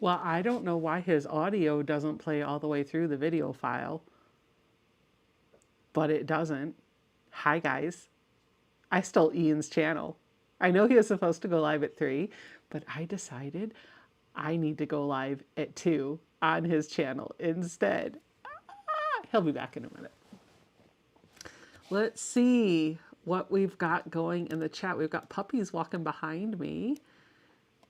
Well, I don't know why his audio doesn't play all the way through the video file, but it doesn't. Hi, guys. I stole Ian's channel. I know he was supposed to go live at 3, but I decided I need to go live at 2 on his channel instead. He'll be back in a minute. Let's see what we've got going in the chat. We've got puppies walking behind me.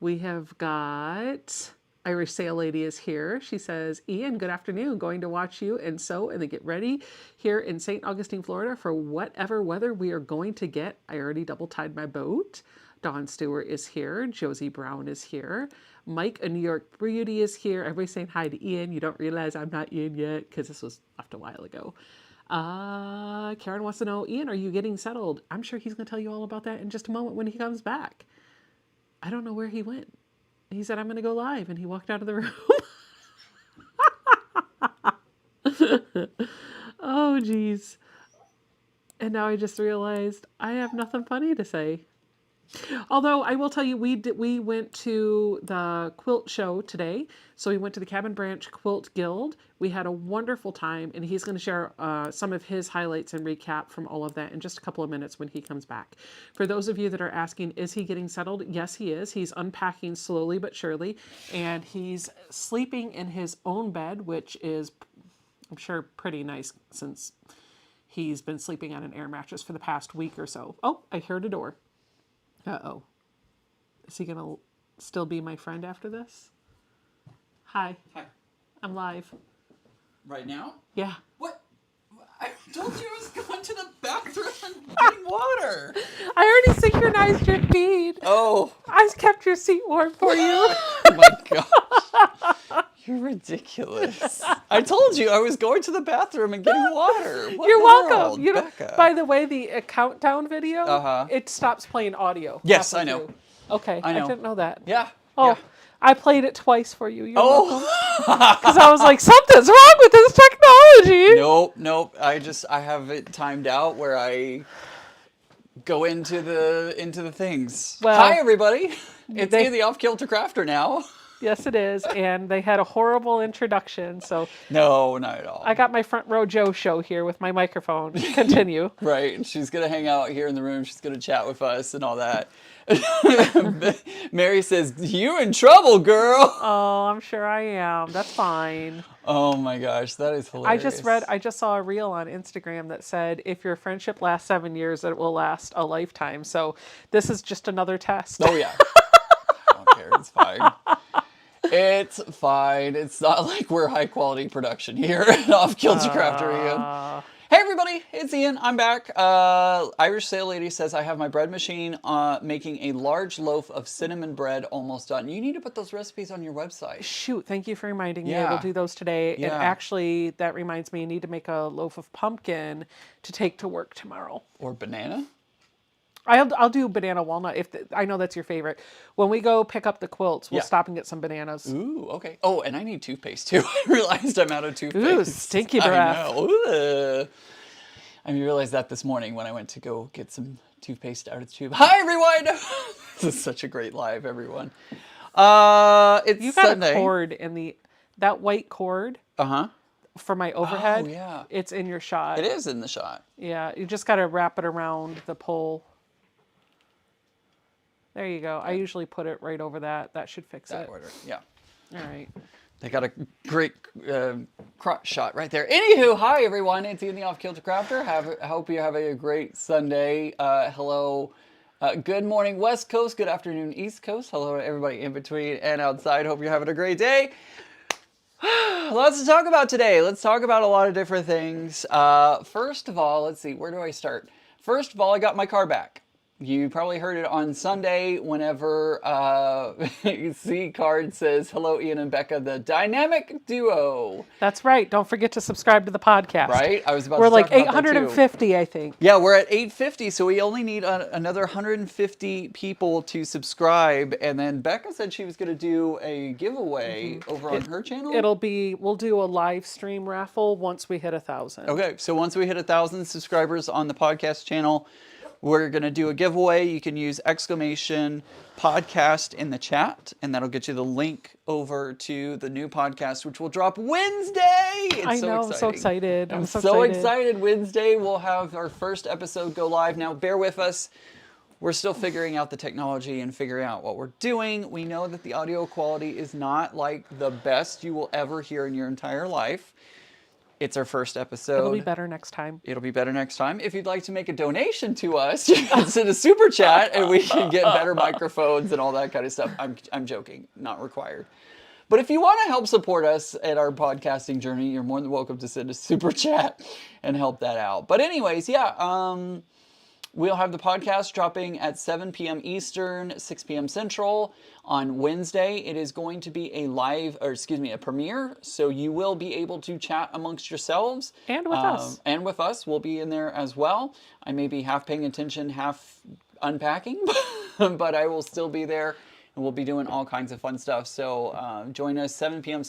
We have got Irish Sail Lady is here. She says, Ian, good afternoon. Going to watch you and sew and then get ready here in St. Augustine, Florida for whatever weather we are going to get. I already double tied my boat. Dawn Stewart is here. Josie Brown is here. Mike, a New York Beauty, is here. Everybody's saying hi to Ian. You don't realize I'm not Ian yet because this was left a while ago. Karen wants to know, Ian, are you getting settled? I'm sure he's going to tell you all about that in just a moment when he comes back. I don't know where he went. He said, I'm going to go live, and he walked out of the room. Oh, geez. And now I just realized I have nothing funny to say. Although I will tell you, we went to the quilt show today. So we went to the Cabin Branch Quilt Guild. We had a wonderful time, and he's going to share some of his highlights and recap from all of that in just a couple of minutes when he comes back. For those of you that are asking, is he getting settled? Yes, he is. He's unpacking slowly but surely, and he's sleeping in his own bed, which is, I'm sure, pretty nice since he's been sleeping on an air mattress for the past week or so. Oh, I heard a door. Uh-oh. Is he going to still be my friend after this? Hi. Hi. I'm live. Right now? Yeah. What? I told you I was going to the bathroom and getting water. I already synchronized your feed. Oh. I kept your seat warm for you. Oh my gosh. You're ridiculous. I told you I was going to the bathroom and getting water. What You're welcome. world, You know, Becca? by the way, the countdown video, Uh-huh. it stops playing audio. Yes, halfway I know. through. Okay, I know. didn't know that. Yeah. Oh, yeah. I played it twice for you. You're welcome. Oh. Because I was like, something's wrong with this technology. Nope. I have it timed out where I go into the things. Well, hi everybody. It's Ian the Off-Kilter Crafter now. Yes, it is. And they had a horrible introduction. So No, not at all. I got my front row Joe show here with my microphone. Continue. Right. She's going to hang out here in the room. She's going to chat with us and all that. Mary says, you in trouble, girl. Oh, I'm sure I am. That's fine. Oh my gosh, that is hilarious. I just saw a reel on Instagram that said, if your friendship lasts 7 years, it will last a lifetime. So this is just another test. Oh yeah. I don't care. It's fine. It's fine. It's not like we're high quality production here at Off-Kilter Crafter, Ian. Hey everybody, it's Ian. I'm back. Irish Sail Lady says I have my bread machine making a large loaf of cinnamon bread almost done. You need to put those recipes on your website. Shoot, thank you for reminding me. Yeah. I will do those today. Yeah. And actually, that reminds me, I need to make a loaf of pumpkin to take to work tomorrow. Or banana. I'll do banana walnut. I know that's your favorite. When we go pick up the quilts, we'll Yeah. stop and get some bananas. Ooh, okay. Oh, and I need toothpaste too. I realized I'm out of toothpaste. Ooh, stinky breath. I know. I realized that this morning when I went to go get some toothpaste out of the tube. Hi, everyone! This is such a great live, everyone. It's You got Sunday. a cord in that white cord Uh-huh. for my overhead. Oh, yeah. It's in your shot. It is in the shot. Yeah, you just got to wrap it around the pole. There you go. I usually put it right over that. That should fix That it. order, yeah. All right. They got a great crotch shot right there. Anywho, hi everyone. It's Ian the Off-Kilter Crafter. I hope you have a great Sunday. Hello. Good morning, West Coast. Good afternoon, East Coast. Hello to everybody in between and outside. Hope you're having a great day. Lots to talk about today. Let's talk about a lot of different things. First of all, let's see. Where do I start? First of all, I got my car back. You probably heard it on Sunday whenever C card says, hello, Ian and Becca, the dynamic duo. That's right. Don't forget to subscribe to the podcast. Right? I was about We're to like talk about that, too. 850, I think. Yeah, we're at 850, so we only need another 150 people to subscribe. And then Becca said she was going to do a giveaway over on her channel. We'll do a live stream raffle once we hit 1,000. Okay, so once we hit 1,000 subscribers on the podcast channel, We're going to do a giveaway. You can use !podcast in the chat, and that'll get you the link over to the new podcast, which will drop Wednesday. It's I so know, exciting. I'm so excited. I'm so excited. Wednesday, we'll have our first episode go live. Now, bear with us. We're still figuring out the technology and figuring out what we're doing. We know that the audio quality is not like the best you will ever hear in your entire life. It's our first episode. It'll be better next time. It'll be better next time. If you'd like to make a donation to us, you can send a super chat and we can get better microphones and all that kind of stuff. I'm joking, not required. But if you want to help support us at our podcasting journey, you're more than welcome to send a super chat and help that out. But anyways, we'll have the podcast dropping at 7 p.m. Eastern, 6 p.m. Central on Wednesday. It is going to be a premiere. So you will be able to chat amongst yourselves. And with us. And with us. We'll be in there as well. I may be half paying attention, half unpacking, but I will still be there. And we'll be doing all kinds of fun stuff. So join us 7 p.m.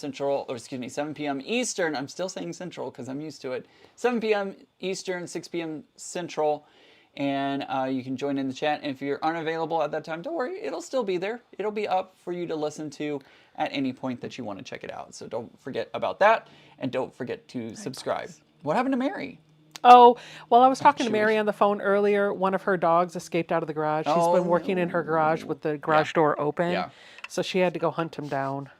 Eastern. I'm still saying Central because I'm used to it. 7 p.m. Eastern, 6 p.m. Central. And you can join in the chat. And if you're unavailable at that time, don't worry. It'll still be there. It'll be up for you to listen to at any point that you want to check it out. So don't forget about that. And don't forget to subscribe. What happened to Mary? Oh, well, I was talking to Mary on the phone earlier. One of her dogs escaped out of the garage. She's been working in her garage with the garage door open. Yeah. So she had to go hunt him down.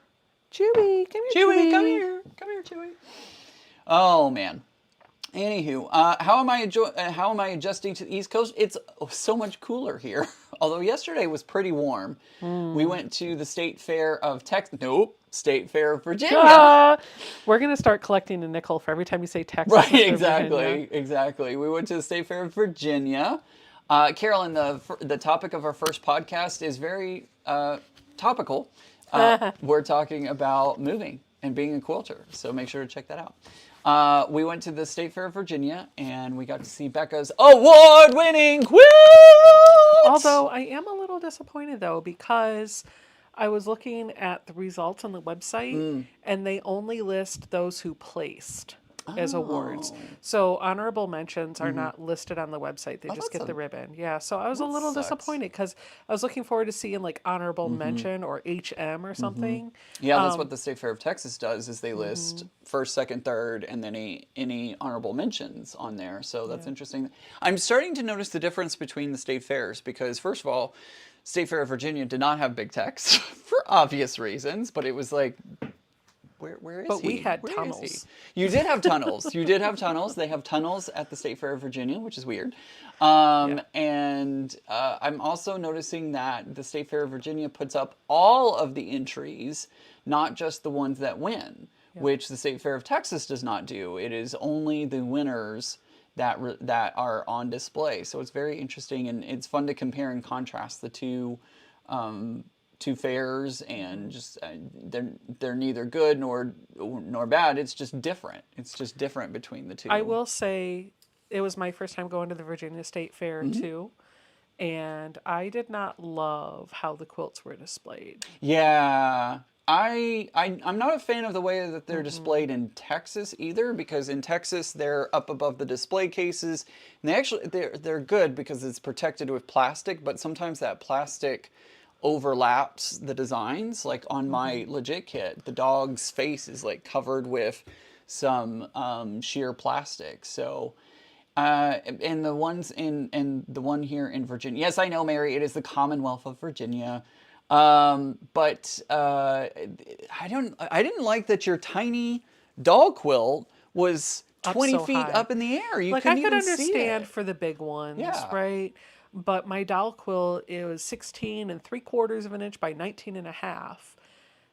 Chewy, come here, Chewy. Come here, Chewy. Oh, man. Anywho, how am I adjusting to the East Coast? It's so much cooler here. Although yesterday was pretty warm. We went to the State Fair of Texas. Nope, State Fair of Virginia. We're gonna start collecting a nickel for every time you say Texas. Right, exactly. We went to the State Fair of Virginia. Carolyn, the topic of our first podcast is very topical. We're talking about moving and being a quilter, so make sure to check that out. We went to the State Fair of Virginia, and we got to see Becca's award-winning quilt! Although I am a little disappointed, though, because I was looking at the results on the website, and they only list those who placed as awards. So honorable mentions are not listed on the website. They just get the ribbon. Yeah, so I was a little disappointed because I was looking forward to seeing like honorable mention or HM or something. Yeah, that's what the State Fair of Texas does is they list first, second, third, and then any honorable mentions on there. So that's interesting. I'm starting to notice the difference between the state fairs because first of all, State Fair of Virginia did not have big text for obvious reasons, but it was like where is he? But we had tunnels. You did have tunnels. They have tunnels at the State Fair of Virginia, which is weird. And I'm also noticing that the State Fair of Virginia puts up all of the entries, not just the ones that win, which the State Fair of Texas does not do. It is only the winners that are on display. So it's very interesting, and it's fun to compare and contrast the two fairs, and just they're neither good nor bad. It's just different. It's just different between the two. I will say it was my first time going to the Virginia State Fair too, and I did not love how the quilts were displayed. Yeah. I'm not a fan of the way that they're displayed in Texas either, because in Texas they're up above the display cases, and they're good because it's protected with plastic, but sometimes that plastic overlaps the designs. Like on my legit kit, the dog's face is like covered with some sheer plastic. So and the ones and the one here in Virginia, yes, I know, Mary, it is the Commonwealth of Virginia. But I didn't like that your tiny dog quilt was 20 feet up in the air. You couldn't even see it. I could understand for the big ones, right? But my doll quilt, it was 16 3/4 of an inch by 19 1/2.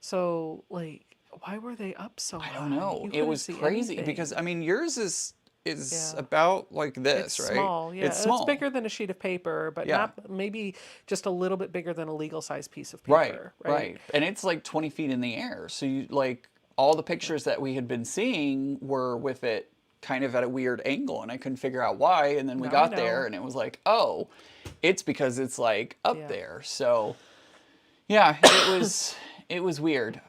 So like, why were they up so high? I don't know. It was crazy because I mean yours is about like this, it's right? Small, yeah. It's small. It's bigger than a sheet of paper, but not maybe just a little bit bigger than a legal size piece of paper. Right. And it's like 20 feet in the air. So you like all the pictures that we had been seeing were with it kind of at a weird angle, and I couldn't figure out why. And then we got there, and it was like, oh, it's because it's like up there. So yeah, it was weird.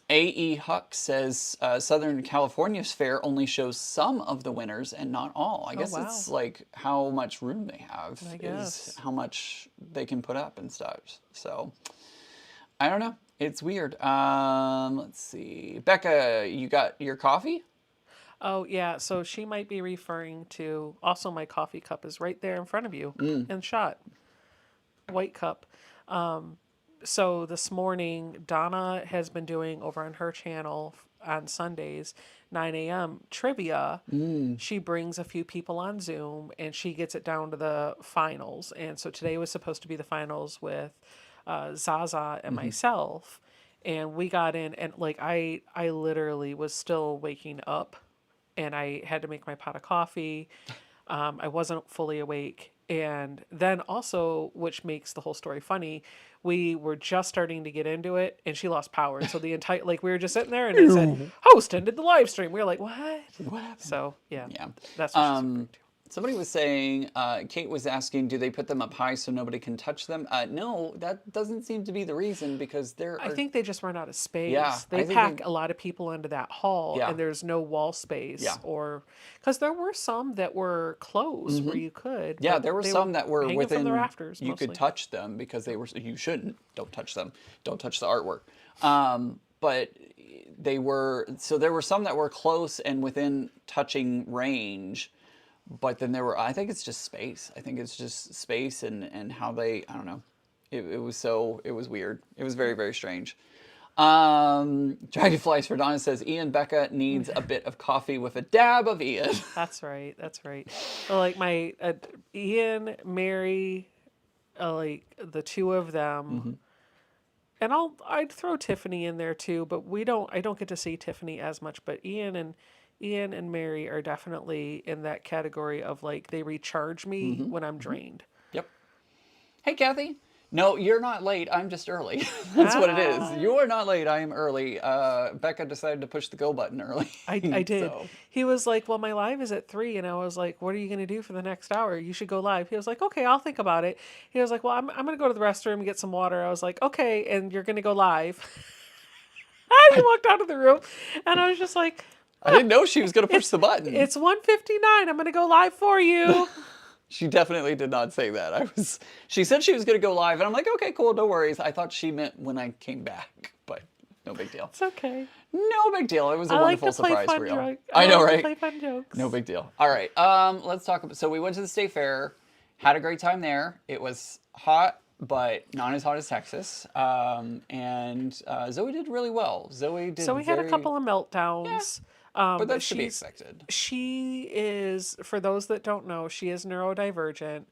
A.E. Huck says Southern California's fair only shows some of the winners and not all. I guess wow. it's like how much room they have I is guess. how much they can put up and stuff. So I don't know. It's weird. Let's see. Becca, you got your coffee? Oh, yeah. So she might be referring to also my coffee cup is right there in front of you in shot. White cup. So this morning, Donna has been doing over on her channel on Sundays, 9 a.m. trivia. She brings a few people on Zoom and she gets it down to the finals. And so today was supposed to be the finals with Zaza and myself. And we got in, and like I literally was still waking up, and I had to make my pot of coffee. I wasn't fully awake. And then also, which makes the whole story funny, we were just starting to get into it and she lost power. And so the entire, like, we were just sitting there and it said, host ended the live stream. We were like, what? What happened? So, yeah, Yeah. that's what she's referring to. Somebody was saying, Kate was asking, do they put them up high so nobody can touch them? No, that doesn't seem to be the reason because there I are. think they just run out of space. Yeah, They I think pack they. a lot of people into that hall Yeah. and there's no wall space Yeah. or because there were some that were closed where you could. Yeah, but there were they some that were hanging from the within. rafters You could mostly. touch them because they were. You shouldn't. Don't touch them. Don't touch the artwork. But they were. So there were some that were close and within touching range. But then there were, I think it's just space. I think it's just space and how they, I don't know. It was weird. It was very, very strange. Dragonflies for Donna says, Ian Becca needs a bit of coffee with a dab of Ian. That's right. That's right. Well, like my Ian, Mary, like the two of them, and I'd throw Tiffany in there too, but I don't get to see Tiffany as much. But Ian and Mary are definitely in that category of like they recharge me when I'm drained. Yep. Hey, Kathy. No, you're not late. I'm just early. That's what it is. You are not late. I am early. Becca decided to push the go button early. I did. So, He was like, "Well, my live is at 3," and I was like, "What are you going to do for the next hour? You should go live." He was like, "Okay, I'll think about it." He was like, "Well, I'm going to go to the restroom and get some water." I was like, "Okay, and you're going to go live." And he walked out of the room, and I was just like, I didn't know she was going to push the button. "It's 1:59. I'm going to go live for you." She definitely did not say that. She said she was going to go live, and I'm like, okay, cool, no worries. I thought she meant when I came back, but no big deal. It's okay. No big deal. It was a I like wonderful to play surprise fun for you. jokes. I know, like right? to play fun jokes. No big deal. All right, let's talk about. So we went to the state fair, had a great time there. It was hot, but not as hot as Texas. And Zoe did really well. Zoe did. So we had a couple of meltdowns. but that's to be she's expected. she is, for those that don't know, she is neurodivergent.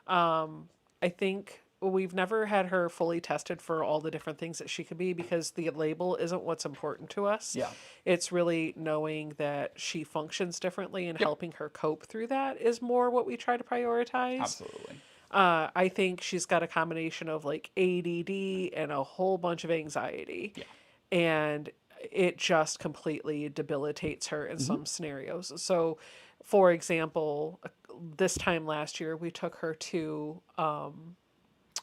I think we've never had her fully tested for all the different things that she could be because the label isn't what's important to us. Yeah. It's really knowing that she functions differently and helping her cope through that is more what we try to prioritize. Absolutely. I think she's got a combination of like ADD and a whole bunch of anxiety. Yeah. And it just completely debilitates her in some scenarios. So, for example, this time last year, we took her to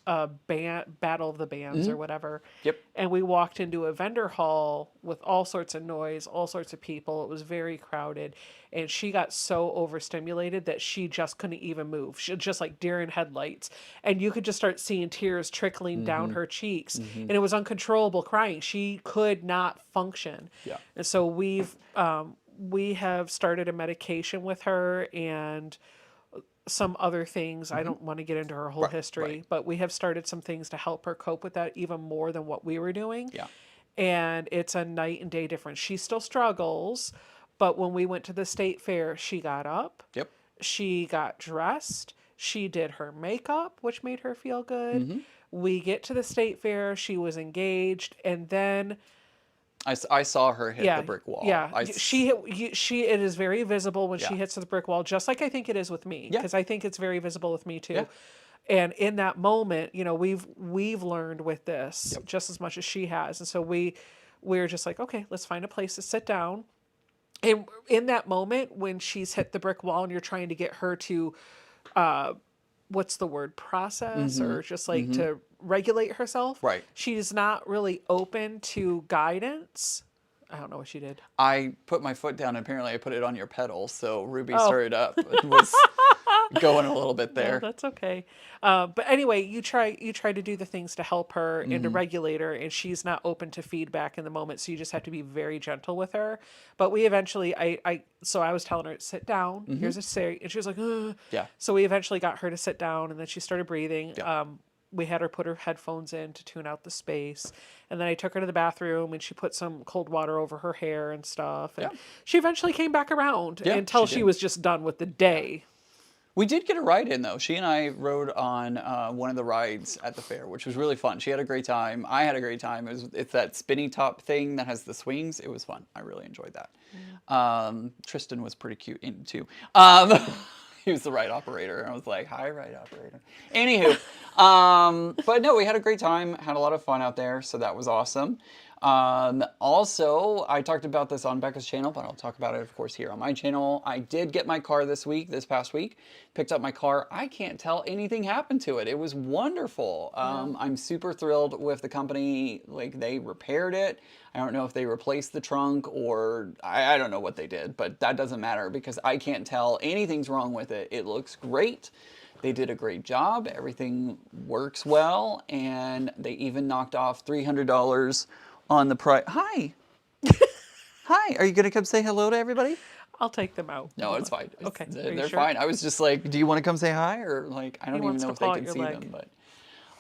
Battle of the Bands or whatever. Yep. And we walked into a vendor hall with all sorts of noise, all sorts of people. It was very crowded. And she got so overstimulated that she just couldn't even move. She just like deer in headlights. And you could just start seeing tears trickling down her cheeks. And it was uncontrollable crying. She could not function. Yeah. And so we have started a medication with her and some other things. I don't want to get into her whole history, but we have started some things to help her cope with that even more than what we were doing. Yeah. And it's a night and day difference. She still struggles, but when we went to the state fair, she got up, Yep. she got dressed, she did her makeup, which made her feel good. We get to the state fair, she was engaged, and then I saw her hit the brick wall. yeah, I, it is very visible when she Yeah. hits the brick wall, just like I think it is with me, Yeah. because I think it's very visible with me too. Yeah. And in that moment, you know, we've learned with this just as much as she has, and so we're just like, okay, let's find a place to sit down. And in that moment, when she's hit the brick wall and you're trying to get her to what's the word, process, or just like to regulate herself. Right. She's not really open to guidance. I don't know what she did. I put my foot down and apparently I put it on your pedal. So Ruby Oh. started up. It was going a little bit No, there. that's okay. But anyway, you try to do the things to help her and to regulate her, and she's not open to feedback in the moment. So you just have to be very gentle with her. But we eventually, so I was telling her, sit down. Here's a seat, and she was like, ugh. Yeah. So we eventually got her to sit down, and then she started breathing. Yeah. We had her put her headphones in to tune out the space, and then I took her to the bathroom, and she put some cold water over her hair and stuff. And Yeah. she eventually came back around Yeah, until she she did. was just done with the day. We did get a ride in though. She and I rode on one of the rides at the fair, which was really fun. She had a great time. I had a great time. It's that spinny top thing that has the swings. It was fun. I really enjoyed that. Tristan was pretty cute in too. He was the ride operator. I was like, hi, ride operator. Anywho, but no, we had a great time. Had a lot of fun out there. So that was awesome. Also, I talked about this on Becca's channel, but I'll talk about it, of course, here on my channel. I did get my car this past week, picked up my car. I can't tell anything happened to it. It was wonderful. I'm super thrilled with the company. Like, they repaired it. I don't know if they replaced the trunk or I don't know what they did, but that doesn't matter because I can't tell anything's wrong with it. It looks great. They did a great job. Everything works well. And they even knocked off $300 on the price. Hi. Hi. Are you going to come say hello to everybody? I'll take them out. No, it's fine. Okay. They're fine. I was just like, do you want to come say hi? Or like, I don't even wants know to if they paw can at your see leg.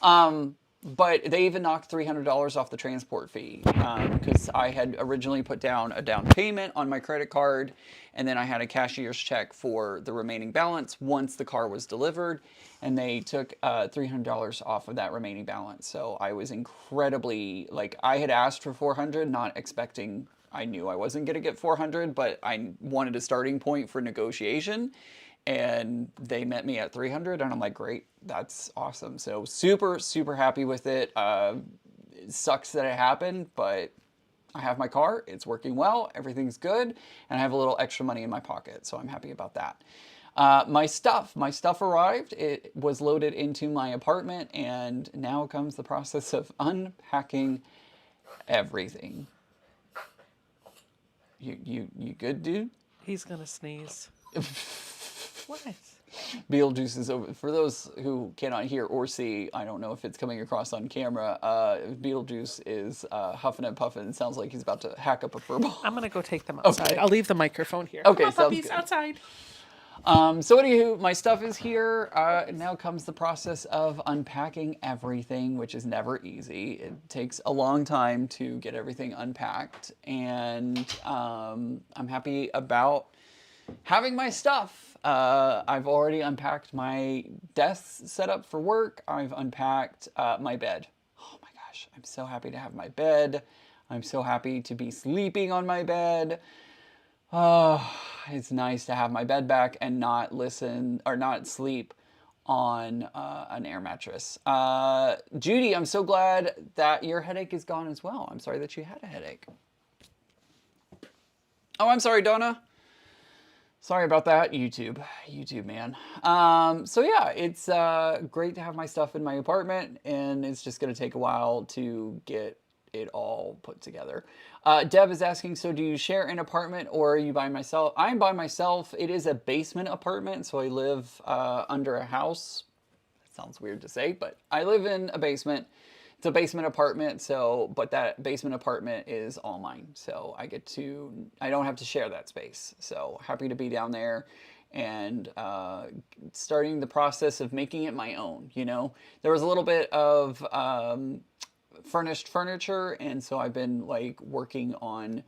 them. But they even knocked $300 off the transport fee because I had originally put down a down payment on my credit card, and then I had a cashier's check for the remaining balance once the car was delivered, and they took $300 off of that remaining balance. So I was incredibly, like, I had asked for $400, not expecting, I knew I wasn't going to get $400, but I wanted a starting point for negotiation. And they met me at $300, and I'm like, great, that's awesome. So super, super happy with it. It sucks that it happened, but I have my car, it's working well, everything's good, and I have a little extra money in my pocket, so I'm happy about that. My stuff arrived. It was loaded into my apartment, and now comes the process of unpacking everything. You good, dude? He's gonna sneeze. What? Beetlejuice is over. For those who cannot hear or see, I don't know if it's coming across on camera. Beetlejuice is huffing and puffing. It sounds like he's about to hack up a fur ball. I'm gonna go take them outside. Okay. I'll leave the microphone here. Okay, Come on, sounds puppies, good. outside. So anywho, my stuff is here. Now comes the process of unpacking everything, which is never easy. It takes a long time to get everything unpacked, and I'm happy about having my stuff. I've already unpacked my desk set up for work. I've unpacked my bed. Oh my gosh, I'm so happy to have my bed. I'm so happy to be sleeping on my bed. Oh, it's nice to have my bed back and not sleep on an air mattress. Judy, I'm so glad that your headache is gone as well. I'm sorry that you had a headache. Oh, I'm sorry, Donna. Sorry about that, YouTube, man. So yeah, it's great to have my stuff in my apartment, and it's just going to take a while to get it all put together. Deb is asking, so do you share an apartment or are you by myself? I'm by myself. It is a basement apartment, so I live under a house. That sounds weird to say, but I live in a basement. It's a basement apartment, but that basement apartment is all mine. So I don't have to share that space. So happy to be down there and starting the process of making it my own, you know. There was a little bit of furnished furniture, and so I've been like working on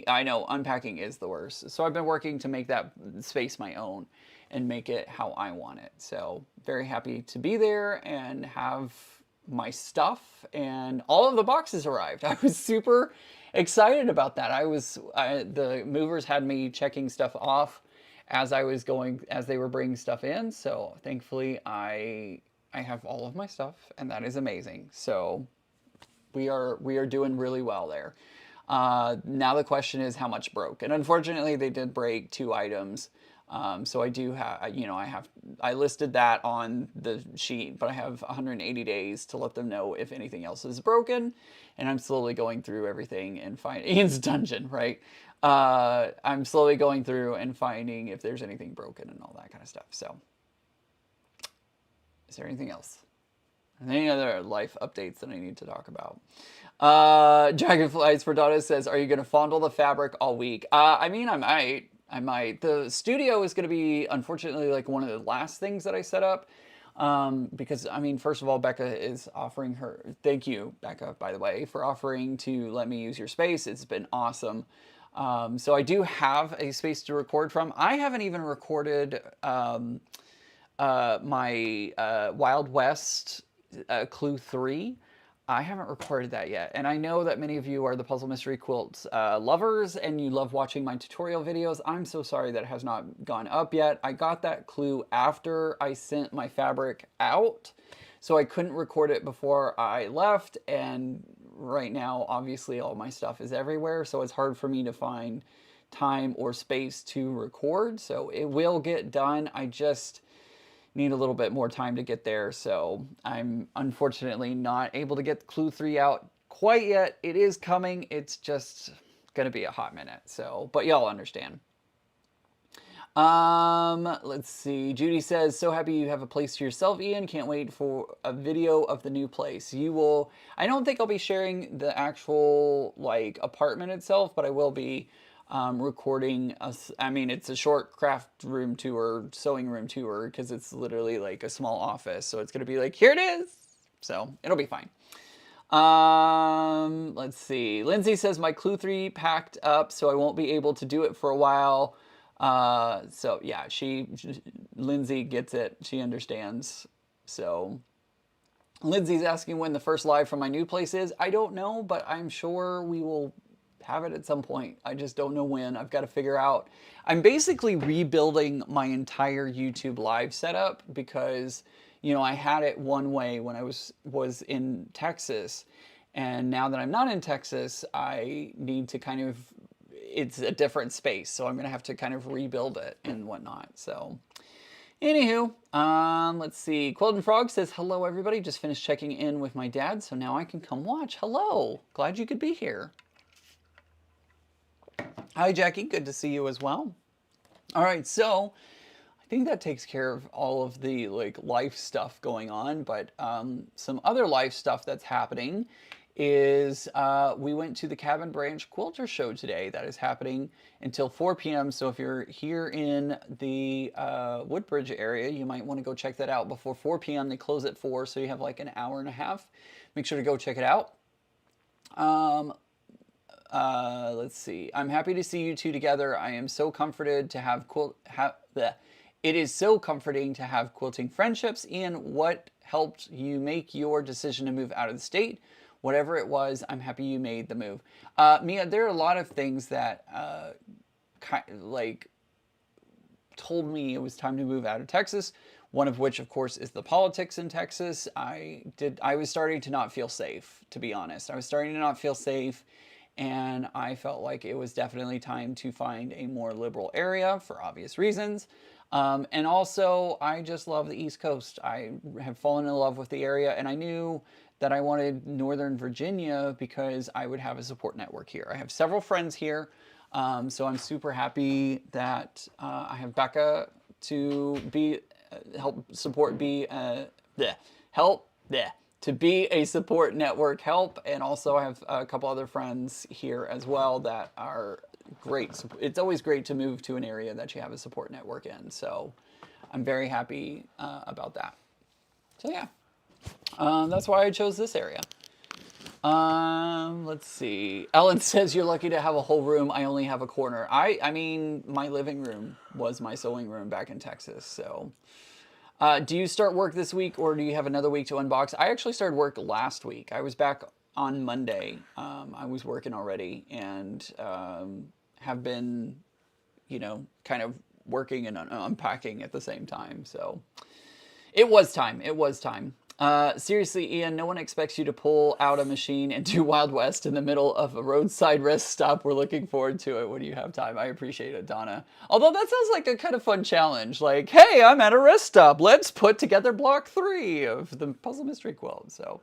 I know unpacking is the worst. So I've been working to make that space my own and make it how I want it. So very happy to be there and have my stuff, and all of the boxes arrived. I was super excited about that. The movers had me checking stuff off as they were bringing stuff in. So thankfully I have all of my stuff, and that is amazing. So we are doing really well there. Now the question is how much broke, and unfortunately they did break 2 items. So I do have, I listed that on the sheet, but I have 180 days to let them know if anything else is broken. And I'm slowly going through everything and finding Ian's dungeon, right? I'm slowly going through and finding if there's anything broken and all that kind of stuff. So is there anything else? Any other life updates that I need to talk about? Dragonflies for Donna says, are you going to fondle the fabric all week? I mean, I might. The studio is going to be, unfortunately, like one of the last things that I set up. Because, I mean, first of all, Becca is offering her, thank you, Becca, by the way, for offering to let me use your space. It's been awesome. So I do have a space to record from. I haven't even recorded my Wild West Clue 3. I haven't recorded that yet, and I know that many of you are the Puzzle Mystery Quilts lovers, and you love watching my tutorial videos. I'm so sorry that it has not gone up yet. I got that clue after I sent my fabric out, so I couldn't record it before I left, and right now, obviously, all my stuff is everywhere, so it's hard for me to find time or space to record, so it will get done. I just need a little bit more time to get there, so I'm unfortunately not able to get Clue 3 out quite yet. It is coming. It's just gonna be a hot minute, so, but y'all understand. Let's see. Judy says, so happy you have a place to yourself, Ian. Can't wait for a video of the new place. You will, I don't think I'll be sharing the actual, like, apartment itself, but I will be recording I mean, it's a short craft room tour, sewing room tour, because it's literally like a small office. So it's going to be like, here it is. So it'll be fine. Let's see. Lindsay says my Clue 3 packed up, so I won't be able to do it for a while. So yeah, Lindsay gets it. She understands. So Lindsay's asking when the first live from my new place is. I don't know, but I'm sure we will have it at some point. I just don't know when. I've got to figure out. I'm basically rebuilding my entire YouTube live setup because, you know, I had it one way when I was in Texas, and now that I'm not in Texas, I need to kind of, it's a different space, so I'm going to have to kind of rebuild it and whatnot. So anywho, let's see. Quilted Frog says, hello everybody, just finished checking in with my dad, so now I can come watch. Hello, glad you could be here. Hi, Jackie. Good to see you as well. All right, so I think that takes care of all of the like life stuff going on, but some other life stuff that's happening is we went to the Cabin Branch Quilters Show today. That is happening until 4 p.m. So if you're here in the Woodbridge area, you might want to go check that out before 4 p.m. They close at 4, so you have like an hour and a half. Make sure to go check it out. Let's see. I'm happy to see you two together. I am so comforted to have it is so comforting to have quilting friendships. Ian, what helped you make your decision to move out of the state? Whatever it was, I'm happy you made the move. Mia, there are a lot of things that like told me it was time to move out of Texas. One of which, of course, is the politics in Texas. I was starting to not feel safe, to be honest. I was starting to not feel safe, and I felt like it was definitely time to find a more liberal area for obvious reasons. And also, I just love the East Coast. I have fallen in love with the area, and I knew that I wanted Northern Virginia because I would have a support network here. I have several friends here, so I'm super happy that I have Becca to be help support be to be a support network help, and also I have a couple other friends here as well that are great. It's always great to move to an area that you have a support network in, so I'm very happy about that. So yeah, that's why I chose this area. Let's see. Ellen says you're lucky to have a whole room. I only have a corner. I mean, my living room was my sewing room back in Texas, so. Do you start work this week, or do you have another week to unbox? I actually started work last week. I was back on Monday. I was working already, and have been, you know, kind of working and unpacking at the same time. So it was time. It was time. Seriously, Ian, no one expects you to pull out a machine and do Wild West in the middle of a roadside rest stop. We're looking forward to it when you have time. I appreciate it, Donna. Although that sounds like a kind of fun challenge. Like, hey, I'm at a rest stop. Let's put together block 3 of the Puzzle Mystery Quilt. So,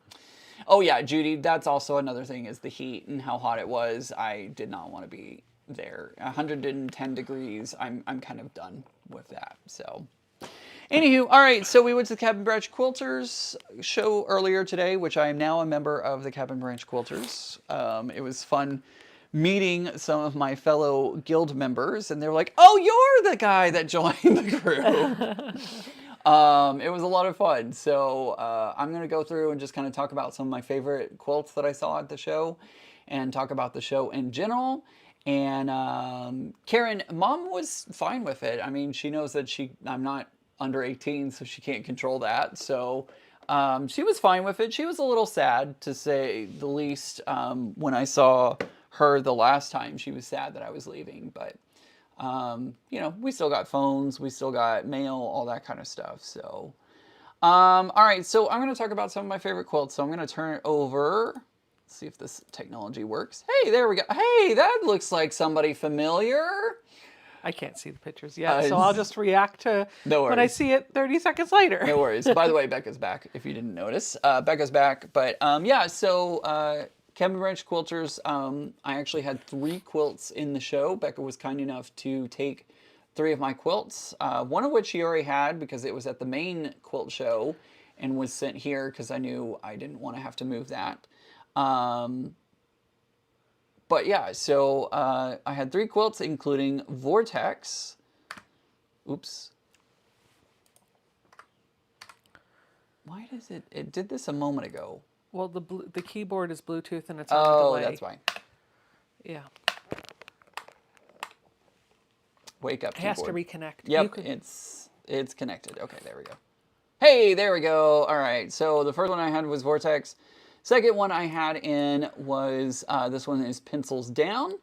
oh yeah, Judy, that's also another thing is the heat and how hot it was. I did not want to be there. 110 degrees. I'm kind of done with that. So. Anywho, all right, so we went to the Cabin Branch Quilters show earlier today, which I am now a member of the Cabin Branch Quilters. It was fun meeting some of my fellow guild members, and they were like, oh, you're the guy that joined the group. It was a lot of fun. So I'm going to go through and just kind of talk about some of my favorite quilts that I saw at the show and talk about the show in general. And Karen, Mom was fine with it. I mean, she knows that I'm not under 18, so she can't control that. So she was fine with it. She was a little sad, to say the least. When I saw her the last time, she was sad that I was leaving. But, you know, we still got phones. We still got mail, all that kind of stuff. So, all right. So I'm going to talk about some of my favorite quilts. So I'm going to turn it over. Let's see if this technology works. Hey, there we go. Hey, that looks like somebody familiar. I can't see the pictures yet, so I'll just react to when I see it 30 seconds later. No worries. By the way, Becca's back, if you didn't notice. Becca's back. But yeah, so Cabin Branch Quilters, I actually had 3 quilts in the show. Becca was kind enough to take 3 of my quilts, one of which she already had because it was at the main quilt show and was sent here because I knew I didn't want to have to move that. But yeah, so I had 3 quilts, including Vortex. Oops. Why does it? It did this a moment ago. Well, the keyboard is Bluetooth and it's on a delay. Oh, that's why. Yeah. Wake up, It has to keyboard. reconnect. Yep, it's connected. Okay, there we go. Hey, there we go. All right, so the first one I had was Vortex. Second one I had in was, this one is Pencils Down.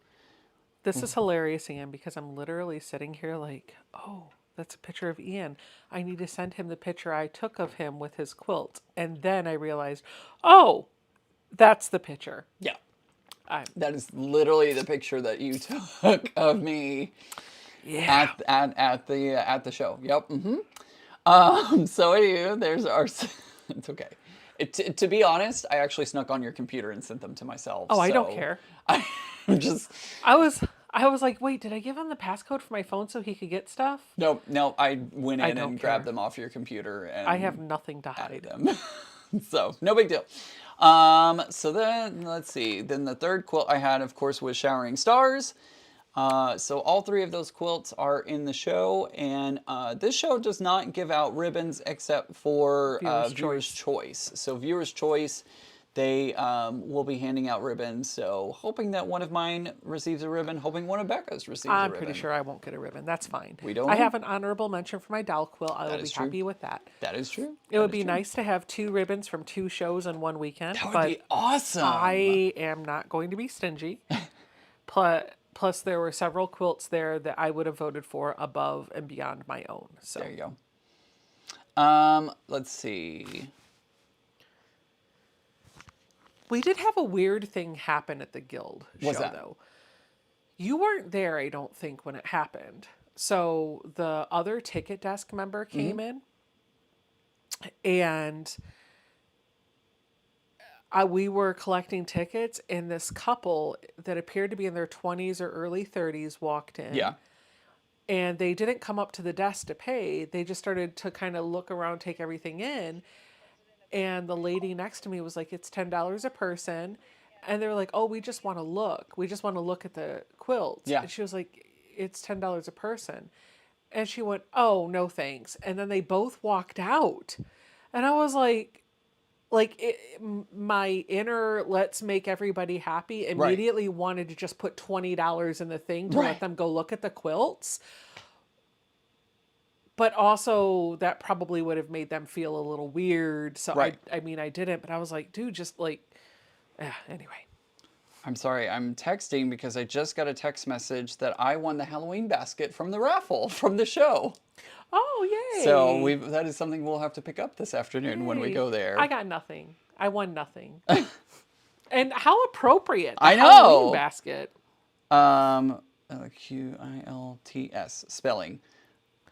This is hilarious, Ian, because I'm literally sitting here like, oh, that's a picture of Ian. I need to send him the picture I took of him with his quilt. And then I realized, oh, that's the picture. Yeah. That is literally the picture that you took of me at the show. Yep. So anyway, there's our, it's okay. To be honest, I actually snuck on your computer and sent them to myself. Oh, I don't care. I'm just. I was like, wait, did I give him the passcode for my phone so he could get stuff? No, I went in and grabbed them off your computer and I have nothing to hide them. So no big deal. So then let's see. Then the third quilt I had, of course, was Showering Stars. So all 3 of those quilts are in the show, and this show does not give out ribbons except for Viewer's Choice. So Viewer's Choice, they will be handing out ribbons. So hoping that one of mine receives a ribbon, hoping one of Becca's receives a ribbon. I'm pretty sure I won't get a ribbon. That's fine. We don't. I have an honorable mention for my doll quilt. I will be happy with that. That is true. It would be nice to have 2 ribbons from 2 shows in one weekend. That would be awesome. I am not going to be stingy. Plus, there were several quilts there that I would have voted for above and beyond my own. So there you go. Let's see. We did have a weird thing happen at the guild show, though. You weren't there, I don't think, when it happened. So the other ticket desk member came in, and we were collecting tickets, and this couple that appeared to be in their 20s or early 30s walked in. Yeah. And they didn't come up to the desk to pay. They just started to kind of look around, take everything in. And the lady next to me was like, it's $10 a person. And they were like, oh, we just want to look. We just want to look at the quilts. Yeah. And she was like, it's $10 a person. And she oh, no thanks. And then they both walked out. And I was like my inner let's make everybody happy immediately wanted to just put $20 in the thing to let them go look at the quilts. But also that probably would have made them feel a little weird. So I mean, I didn't, but I was like, dude, just like, anyway. I'm sorry, I'm texting because I just got a text message that I won the Halloween basket from the raffle from the show. Oh, So yay. that is something we'll have to pick up this afternoon when we Yay. go there. I got nothing. I won nothing. And how appropriate, the I Halloween know. basket. Quilts spelling.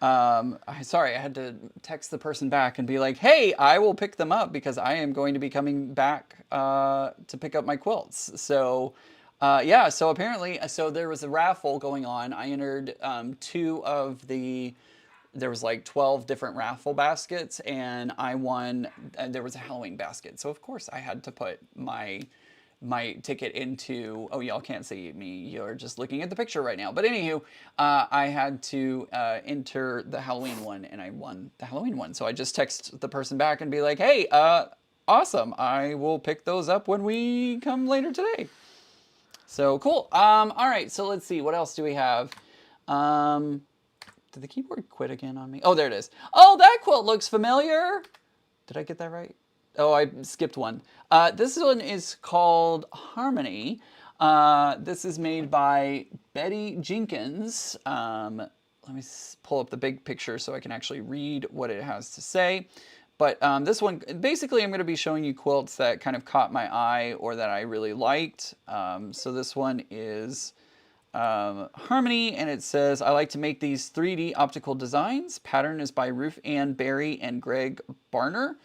Sorry, I had to text the person back and be like, hey, I will pick them up because I am going to be coming back to pick up my quilts. So, yeah, so apparently, so there was a raffle going on. I entered there was like 12 different raffle baskets, and I won, and there was a Halloween basket. So, of course, I had to put my ticket into, oh, y'all can't see me, you're just looking at the picture right now, but anywho, I had to enter the Halloween one, and I won the Halloween one. So I just text the person back and be like, hey, awesome, I will pick those up when we come later today. So cool. All right, so let's see, what else do we have? Did the keyboard quit again on me? Oh, there it is. Oh, that quilt looks familiar. Did I get that right? Oh, I skipped one. This one is called Harmony. This is made by Betty Jenkins. Let me pull up the big picture so I can actually read what it has to say. But this one, basically, I'm going to be showing you quilts that kind of caught my eye or that I really liked. So this one is Harmony, and it says, I like to make these 3D optical designs. Pattern is by Ruth Ann Berry and Greg Barner.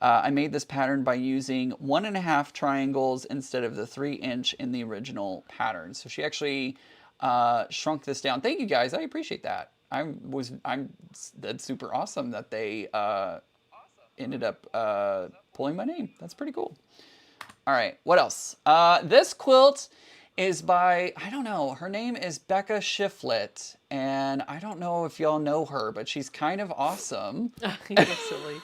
I made this pattern by using 1.5 triangles instead of the 3-inch in the original pattern. So she actually shrunk this down. Thank you guys, I appreciate that. That's super awesome that they ended up pulling my name. That's pretty cool. All right, what else? This quilt is by, I don't know, her name is Becca Shiflett, and I don't know if y'all know her, but she's kind of awesome. You're silly.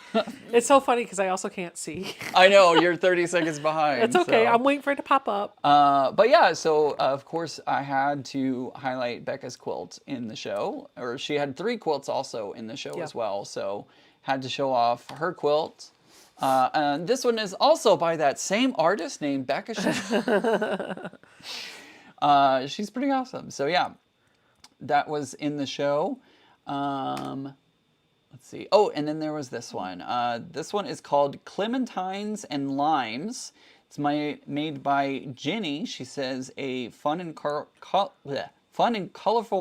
It's so funny because I also can't see. I know, you're 30 seconds behind. It's okay. So. I'm waiting for it to pop up. But yeah, so of course I had to highlight Becca's quilt in the show, or she had 3 quilts also in the show as well, so had to show off her quilt. And this one is also by that same artist named Becca Shiflett. She's pretty awesome. So yeah, that was in the show. Let's see. Oh, and then there was this one. This one is called Clementines and Limes. It's made by Ginny. She says a fun and colorful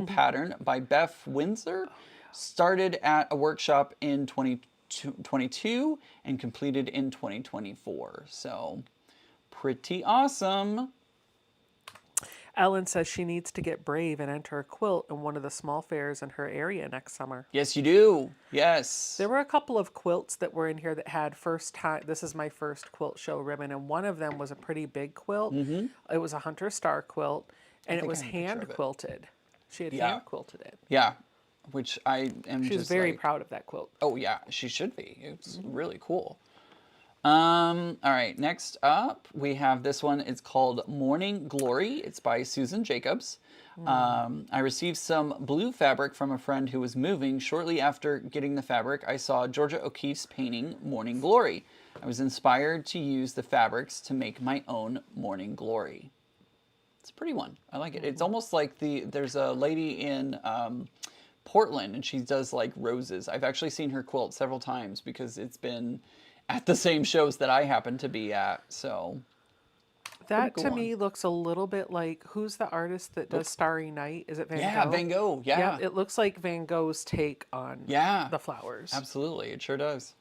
pattern by Beth Windsor. Started at a workshop in 2022 and completed in 2024. So pretty awesome. Ellen says she needs to get brave and enter a quilt in one of the small fairs in her area next summer. Yes, you do. Yes. There were a couple of quilts that were in here that had first time, this is my first quilt show ribbon, and one of them was a pretty big quilt. It was a Hunter Star quilt, and it was hand quilted. She had hand quilted it. Yeah, which I am She was just very like, proud of that quilt. oh yeah, she should be. It's really cool. All right, next up we have this one. It's called Morning Glory. It's by Susan Jacobs. I received some blue fabric from a friend who was moving. Shortly after getting the fabric, I saw Georgia O'Keeffe's painting Morning Glory. I was inspired to use the fabrics to make my own Morning Glory. It's a pretty one. I like it. It's almost like there's a lady in Portland, and she does like roses. I've actually seen her quilt several times because it's been at the same shows that I happen to be at. So that to me looks a little bit like, who's the artist that does Starry Night? Is it Van Gogh? Yeah, Van Gogh. Yeah. It looks like Van Gogh's take on the flowers. Absolutely, it sure does.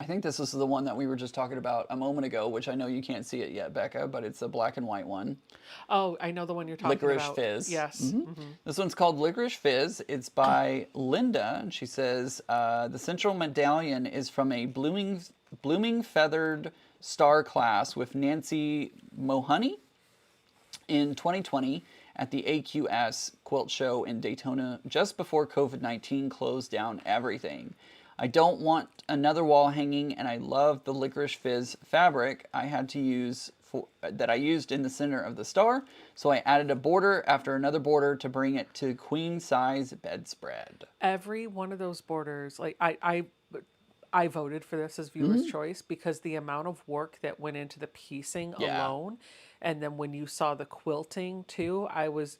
I think this is the one that we were just talking about a moment ago, which I know you can't see it yet, Becca, but it's a black and white one. Oh, I know the one you're talking Licorice about. Fizz. Yes. This one's called Licorice Fizz. It's by Linda, and she says, the central medallion is from a blooming feathered star class with Nancy Mohoney in 2020 at the AQS Quilt Show in Daytona just before COVID-19 closed down everything. I don't want another wall hanging, and I love the Licorice Fizz fabric that I used in the center of the star, so I added a border after another border to bring it to queen size bedspread. Every one of those borders, like I voted for this as viewer's choice because the amount of work that went into the piecing Yeah. alone, and then when you saw the quilting too,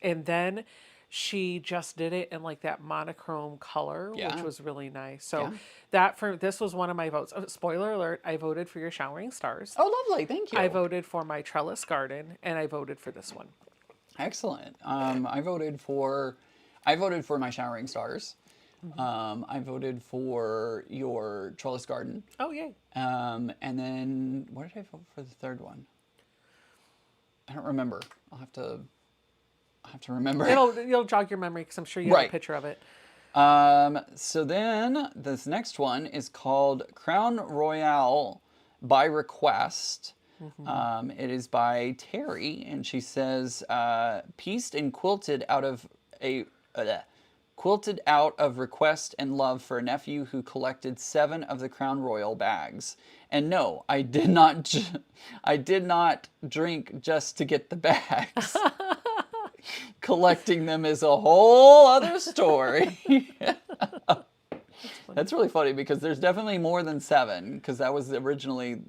and then she just did it in like that monochrome color, which Yeah. was really nice. So Yeah. this was one of my votes. Oh, spoiler alert, I voted for your showering stars. Oh, lovely. Thank I you. voted for my trellis garden, and I voted for this one. Excellent. I voted for my showering stars. I voted for your trellis garden. Oh, yay. And then what did I vote for the third one? I don't remember. I'll have to remember. You'll jog your memory because I'm sure you have Right. a picture of it. So then this next one is called Crown Royale by Request. It is by Terry, and she says, pieced and quilted out of request and love for a nephew who collected 7 of the Crown Royal bags. And no, I did not drink just to get the bags. Collecting them is a whole other story. That's really funny because there's definitely more than 7, because that was originally,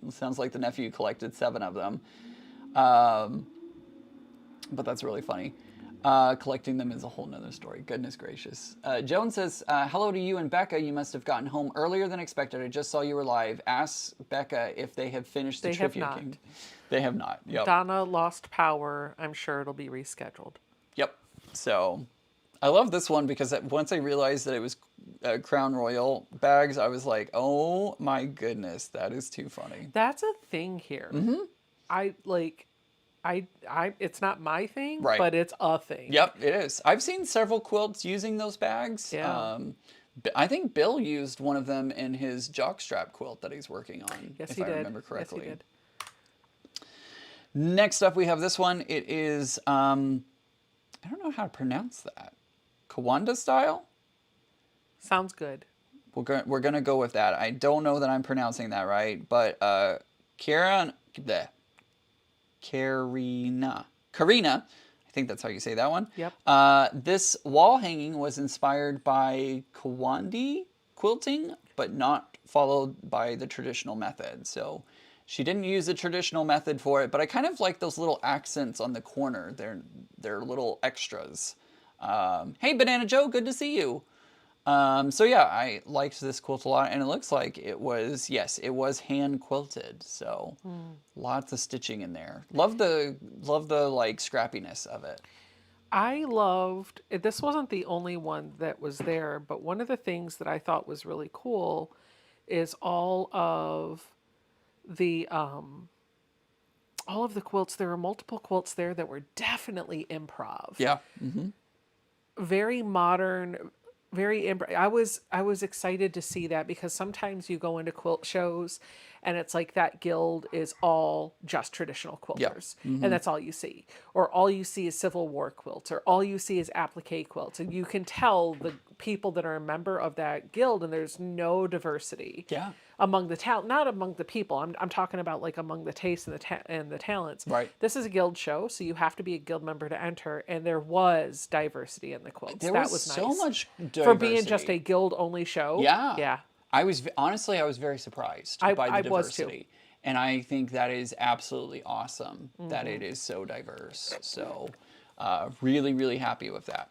sounds like the nephew collected 7 of them. But that's really funny. Collecting them is a whole nother story. Goodness gracious. Joan says, hello to you and Becca. You must have gotten home earlier than expected. I just saw you were live. Ask Becca if they have finished the Trivia King. They have not. Yep. Donna lost power. I'm sure it'll be rescheduled. Yep. So I love this one because once I realized that it was Crown Royal bags, I was like, oh my goodness, that is too funny. That's a thing here. It's not my thing, Right. but it's a thing. Yep, it is. I've seen several quilts using those bags. Yeah. I think Bill used one of them in his jockstrap quilt that he's working on. Yes, if he I did. remember correctly. Yes, he did. Next up, we have this one. It is, I don't know how to pronounce that. Kawanda style? Sounds good. We're gonna go with that. I don't know that I'm pronouncing that right, but Karina, I think that's how you say that one. Yep. This wall hanging was inspired by Kawandi quilting, but not followed by the traditional method. So she didn't use the traditional method for it, but I kind of like those little accents on the corner. They're little extras. Hey, Banana Joe, good to see you. So yeah, I liked this quilt a lot, and it looks like it was hand quilted. So lots of stitching in there. Love the like scrappiness of it. I loved, this wasn't the only one that was there, but one of the things that I thought was really cool is all of the quilts. There were multiple quilts there that were definitely improv. Yeah. Very modern, I was excited to see that because sometimes you go into quilt shows and it's like that guild is all just traditional quilters and that's all you see, or all you see is Civil War quilts, or all you see is applique quilts, and you can tell the people that are a member of that guild and there's no diversity. Yeah. Among the talent, not among the people. I'm talking about like among the tastes and the talents. Right. This is a guild show, so you have to be a guild member to enter, and there was diversity in the quilts. There that was so nice. Much diversity. For being just a guild only show. Yeah. Yeah. I was very surprised by the diversity. Was too. And I think that is absolutely awesome that it is so diverse. So really, really happy with that.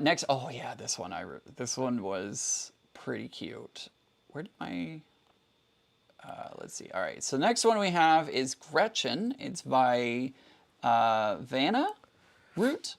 Next, oh yeah, this one was pretty cute. Where did my, let's see. All right, so next one we have is Gretchen. It's by Vanna Root.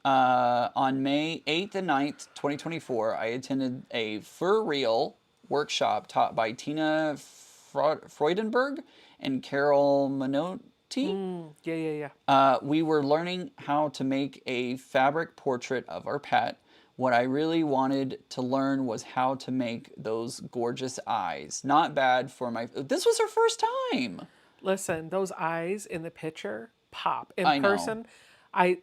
On May 8th and 9th, 2024, I attended a fur reel workshop taught by Tina Freudenberg and Carol Minotti. Yeah. We were learning how to make a fabric portrait of our pet. What I really wanted to learn was how to make those gorgeous eyes. Not bad for this was her first time. Listen, those eyes in the picture pop. In I know. person, I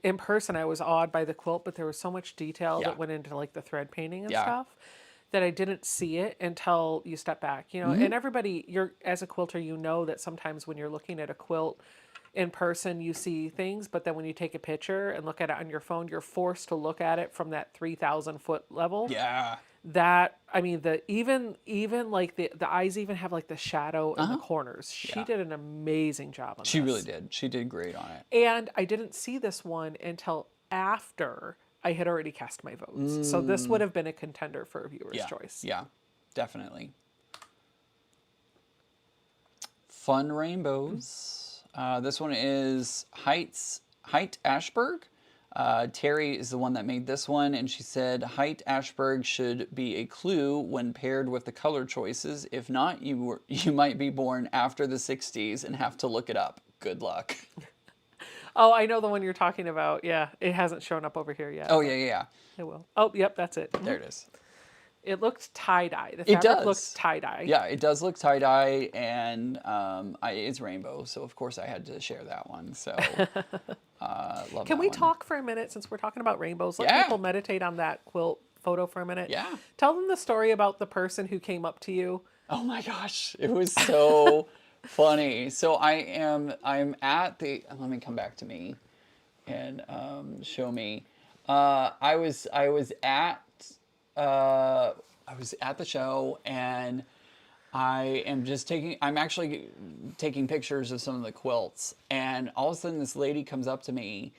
was awed by the quilt, but there was so much detail that went into like the thread painting and stuff that I didn't see it until you step back, you know. And everybody, as a quilter, you know that sometimes when you're looking at a quilt in person, you see things, but then when you take a picture and look at it on your phone, you're forced to look at it from that 3,000 foot level. Yeah. That, I mean, the even like the eyes even have like the shadow in the Uh-huh. corners. She Yeah. did an amazing job on She really this. did. She did great on it. And I didn't see this one until after I had already cast my votes. So this would have been a contender for a viewer's Yeah. choice. Yeah. Definitely. Fun rainbows. This one is Height Ashberg. Terry is the one that made this one, and she said Height Ashberg should be a clue when paired with the color choices. If not, you might be born after the 60s and have to look it up. Good luck. Oh, I know the one you're talking about. Yeah, it hasn't shown up over here yet. Oh, yeah, yeah, yeah. It will. Oh, yep, that's it. There it is. It looked tie-dye. The It fabric looked does. tie-dye. Yeah, it does look tie-dye, and it's rainbow, so of course I had to share that one. So, love Can that we one. talk for a minute, since we're talking about rainbows? Let Yeah. people meditate on that quilt photo for a minute. Yeah. Tell them the story about the person who came up to you. Oh my gosh, it was so funny. So I'm at the. Let me come back to me, and show me. I was at the show, and I'm actually taking pictures of some of the quilts, and all of a sudden this lady comes up to me,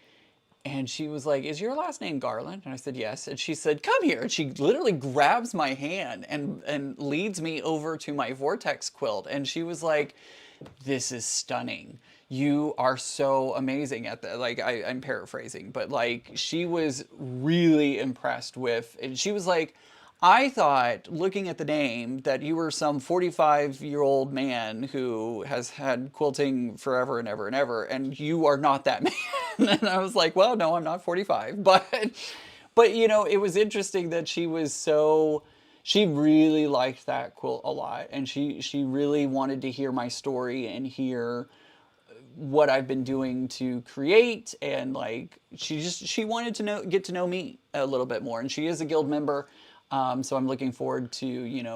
and she was like, "Is your last name Garland?" And I said, "Yes." And she said, "Come here." And she literally grabs my hand and leads me over to my Vortex quilt. And she was like, "This is stunning. You are so amazing at that." Like, I'm paraphrasing, but like, she was really impressed with, and she was like, "I thought, looking at the name, that you were some 45-year-old man who has had quilting forever and ever and ever, and you are not that man." And I was like, "Well, no, I'm not 45." But it was interesting that she really liked that quilt a lot, and she really wanted to hear my story and hear what I've been doing to create, and like she wanted to get to know me a little bit more, and she is a guild member. So I'm looking forward to,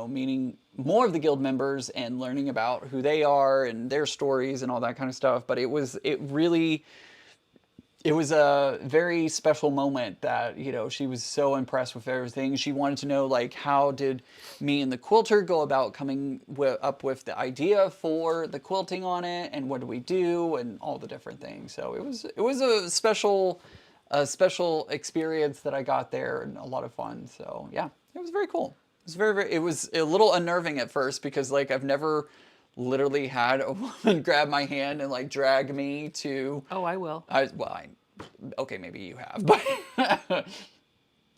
meeting more of the guild members and learning about who they are and their stories and all that kind of stuff. But it was a very special moment that, she was so impressed with everything. She wanted to know, like, how did me and the quilter go about coming up with the idea for the quilting on it, and what do we do, and all the different things. So it was a special experience that I got there, and a lot of fun. So yeah, it was very cool. It was it was a little unnerving at first, because like, I've never literally had a woman grab my hand and like drag me to. Oh, I will. Okay, maybe you have, but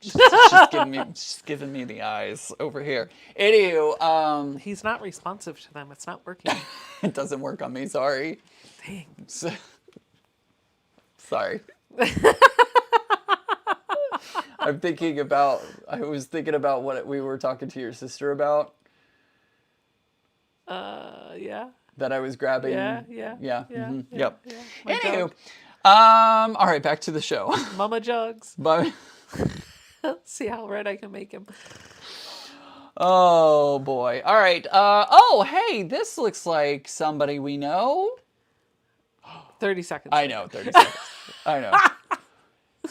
she's giving me the eyes over here. Anywho, He's not responsive to them. It's not working. it doesn't work on me. Sorry. Dang. Sorry. I was thinking about what we were talking to your sister about. Yeah. That I was grabbing. Yeah. Yep. Yeah. My Anywho, jug. all right, back to the show. Mama jugs. But Let's see how red I can make him. oh boy. All right. Oh, hey, this looks like somebody we know. 30 seconds. I know, 30 seconds. I know.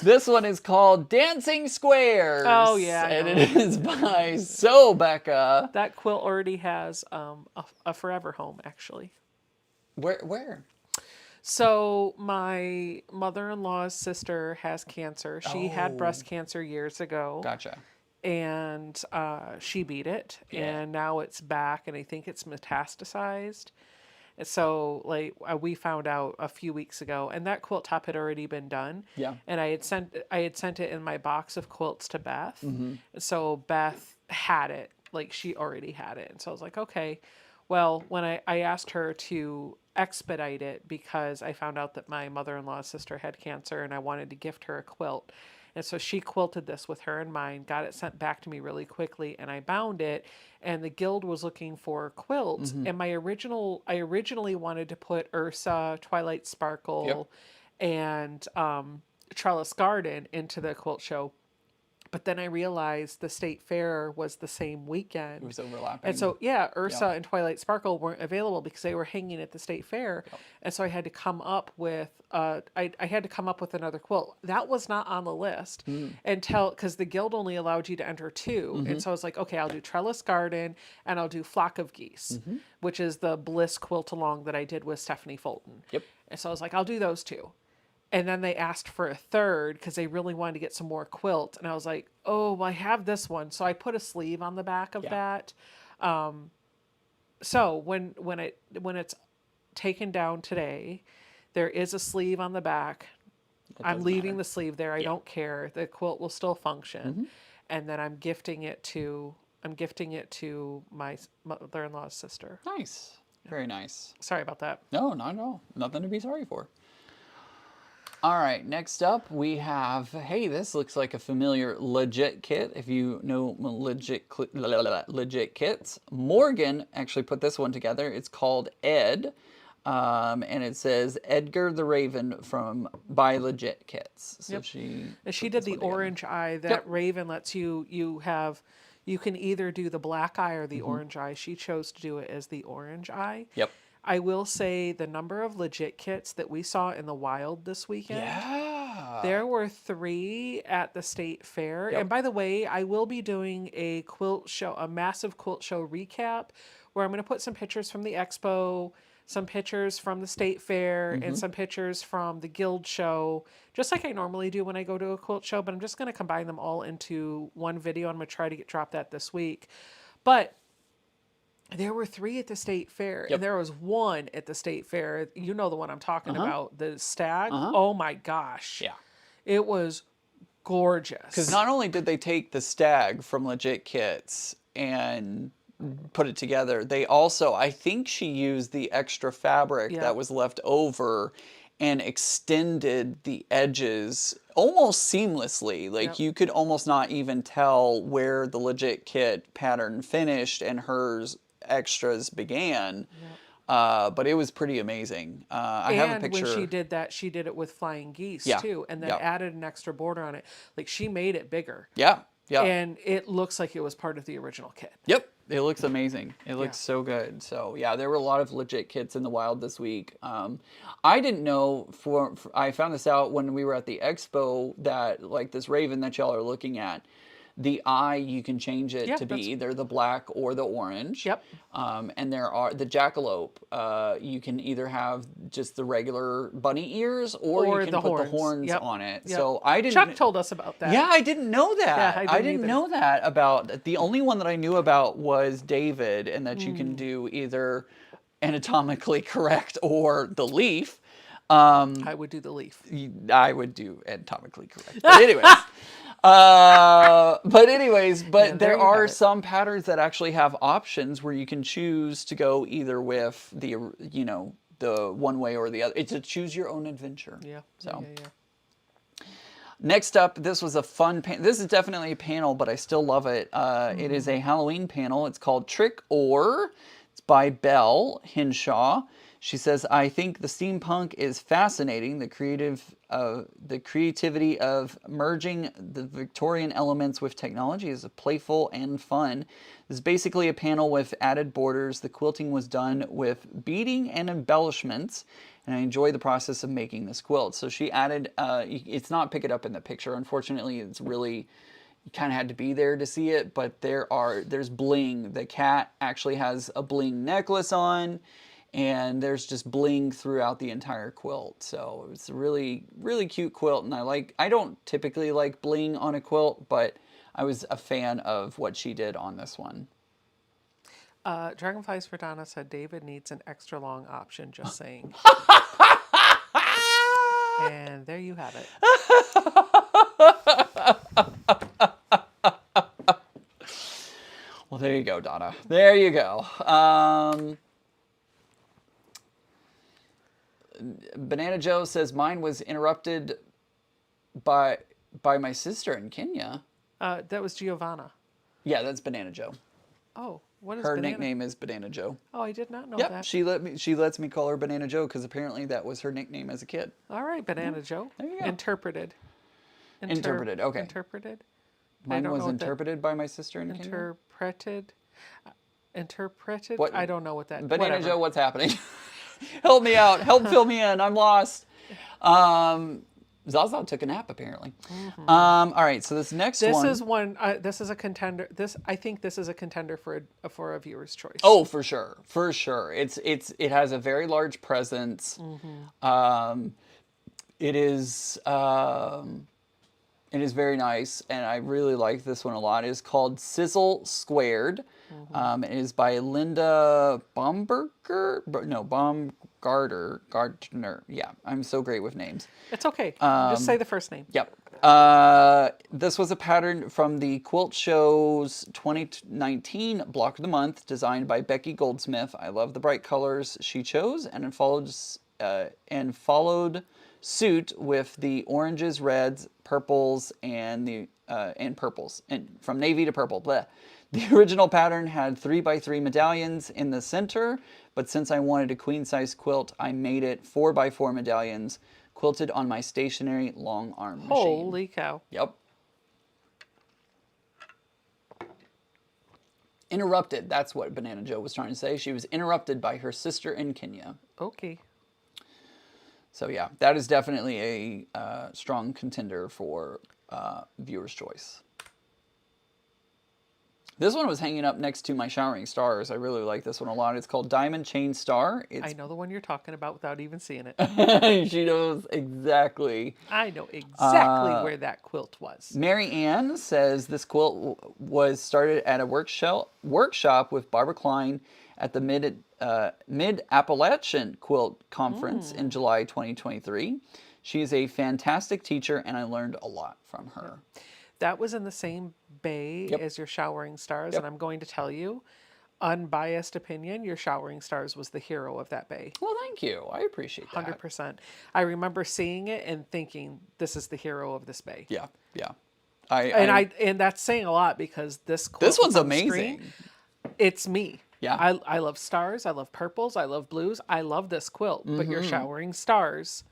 This one is called Dancing Squares. Oh, yeah, I And know. it is by So Becca. That quilt already has a forever home, actually. Where? So my mother-in-law's sister has cancer. She had Oh. breast cancer years ago. Gotcha. And she beat it. Yeah. And now it's back, and I think it's metastasized. And so, like, we found out a few weeks ago, and that quilt top had already been done. Yeah. And I had sent it in my box of quilts to Beth. Mm-hmm. So Beth had it, like, she already had it. And so I was like, okay. Well, when I asked her to expedite it, because I found out that my mother-in-law's sister had cancer, and I wanted to gift her a quilt. And so she quilted this with her in mind, got it sent back to me really quickly, and I bound it. And the guild was looking for quilts. Mm-hmm. And I originally wanted to put Ursa, Twilight Sparkle, and Trellis Garden into the quilt show. But then I realized the state fair was the same weekend. It was overlapping. And so, yeah, Ursa and Twilight Sparkle weren't available because they were hanging at the state fair. And so I had to come up with, I had to come up with another quilt. That was not on the list until, because the guild only allowed you to enter 2. And so I was like, okay, I'll do Trellis Garden and I'll do Flock of Geese, which is the Bliss quilt along that I did with Stephanie Fulton. Yep. And so I was like, I'll do those 2. And then they asked for a third because they really wanted to get some more quilt. And I was like, oh, well, I have this one. So I put a sleeve on the back of that. So when it's taken down today, there is a sleeve on the back. I'm leaving the sleeve there. I don't care. The quilt will still function. And then I'm gifting it to my mother-in-law's sister. Nice. Very nice. Sorry about that. No, not at all. Nothing to be sorry for. All right, next up we have, hey, this looks like a familiar legit kit. If you know legit kits, Morgan actually put this one together. It's called Ed, and it says Edgar the Raven by Legit Kits. So she did the orange eye. That Raven lets you can either do the black eye or the orange eye. She chose to do it as the orange eye. Yep. I will say the number of legit kits that we saw in the wild this weekend. Yeah. There were 3 at the state fair. And by the way, I will be doing a quilt show, a massive quilt show recap where I'm going to put some pictures from the expo, some pictures from the state fair, and some pictures from the guild show, just like I normally do when I go to a quilt show. But I'm just going to combine them all into one video. I'm going to try to drop that this week. But there were 3 at the state fair, and there was 1 at the state fair. You know the one I'm talking about, the stag. Oh my gosh. Yeah. It was gorgeous. Because not only did they take the stag from Legit Kits and put it together, they also, I think she used the extra fabric that was left over and extended the edges almost seamlessly. Like you could almost not even tell where the Legit Kit pattern finished and hers extras began. But it was pretty amazing. I have a picture. When she did that, she did it with flying geese too, and then added an extra border on it. Like she made it bigger. Yeah. And it looks like it was part of the original kit. Yep. It looks amazing. It looks so good. So yeah, there were a lot of legit kits in the wild this week. I didn't know I found this out when we were at the expo that like this Raven that y'all are looking at, the eye, you can change it to be either the black or the orange. Yep. And there are the jackalope. You can either have just the regular bunny ears, or you can put the horns on it. Yep. So I didn't. Chuck told us about that. Yeah, I didn't know that. Yeah, I didn't know that about. The only one that I knew about was David, and that you can do either anatomically correct or the leaf. I would do the leaf. I would do anatomically correct. But anyways, there are some patterns that actually have options where you can choose to go either with the, the one way or the other. It's a choose your own adventure. Yeah. So. Yeah. Next up, this was a fun this is definitely a panel, but I still love it. It is a Halloween panel. It's called Trick or. It's by Belle Hinshaw. She says, I think the steampunk is fascinating. The creativity of merging the Victorian elements with technology is playful and fun. This is basically a panel with added borders. The quilting was done with beading and embellishments, and I enjoy the process of making this quilt. So she added, it's not pick it up in the picture. Unfortunately, it's really, you kind of had to be there to see it, but there's bling. The cat actually has a bling necklace on, and there's just bling throughout the entire quilt. So it's a really, really cute quilt, and I don't typically like bling on a quilt, but I was a fan of what she did on this one. Dragonflies for Donna said David needs an extra long option, just saying. And there you have it. Well, there you go, Donna. There you go. Banana Joe says mine was interrupted by my sister in Kenya. That was Giovanna. Yeah, that's Banana Joe. Oh, what is her Banana? nickname is Banana Joe. Oh, I did not know Yep, that. she lets me call her Banana Joe because apparently that was her nickname as a kid. All right, Banana Joe. There you go. Interpreted. Interpreted. Okay. Interpreted. Mine don't was know what that interpreted by my sister in Kenya. Interpreted. What? I don't know what that. Banana Whatever. Joe, what's happening? Help me out. Help fill me in. I'm lost. Zaza took a nap apparently. All right, so this next This one. is one. This is a contender. I think this is a contender for a viewer's choice. Oh, for sure, for sure. It has a very large presence. It is very nice, and I really like this one a lot. It is called Sizzle Squared. It is by Linda Gardner. Yeah, I'm so great with names. It's okay. Just say the first name. Yep. This was a pattern from the Quilt Show's 2019 Block of the Month, designed by Becky Goldsmith. I love the bright colors she chose, and followed suit with the oranges, reds, purples, and purples, and from navy to purple. Bleh. The original pattern had 3x3 medallions in the center, but since I wanted a queen size quilt, I made it 4x4 medallions quilted on my stationary long arm machine. Holy cow. Yep. Interrupted. That's what Banana Joe was trying to say. She was interrupted by her sister in Kenya. Okay. So yeah, that is definitely a strong contender for viewer's choice. This one was hanging up next to my showering stars. I really like this one a lot. It's called Diamond Chain Star. I know the one you're talking about without even seeing it. She knows exactly. I know exactly where that quilt was. Mary Ann says this quilt was started at a workshop with Barbara Klein at the Mid-Appalachian Quilt Conference in July 2023. She is a fantastic teacher, and I learned a lot from her. That was in the same bay as your showering stars, and I'm going to tell you, unbiased opinion, your showering stars was the hero of that bay. Well, thank you. I appreciate that. 100%. I remember seeing it and thinking, this is the hero of this bay. Yeah, yeah. And that's saying a lot because this quilt This one's on the amazing. screen, it's me. Yeah. I love stars. I love purples. I love blues. I love this quilt, but you're showering stars.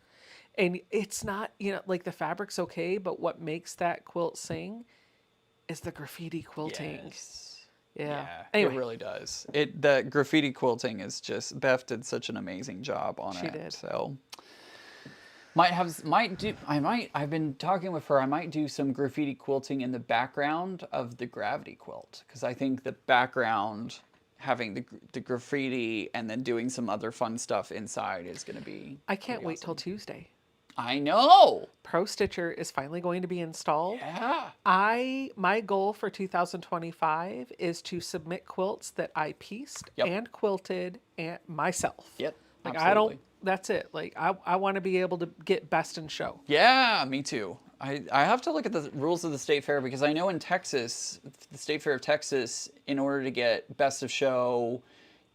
And it's not, like the fabric's okay, but what makes that quilt sing is the graffiti quilting. Yes. Yeah. Anyway. It really does. The graffiti quilting is just, Beth did such an amazing job on it. She did. So I've been talking with her, I might do some graffiti quilting in the background of the gravity quilt, because I think the background, having the graffiti and then doing some other fun stuff inside is going to be I can't wait awesome. till Tuesday. I know. Pro Stitcher is finally going to be installed. Yeah. My goal for 2025 is to submit quilts that I pieced and quilted and myself. Yep. Like Absolutely. that's it. Like I want to be able to get best in show. Yeah, me too. I have to look at the rules of the state fair, because I know in Texas, the state fair of Texas, in order to get best of show,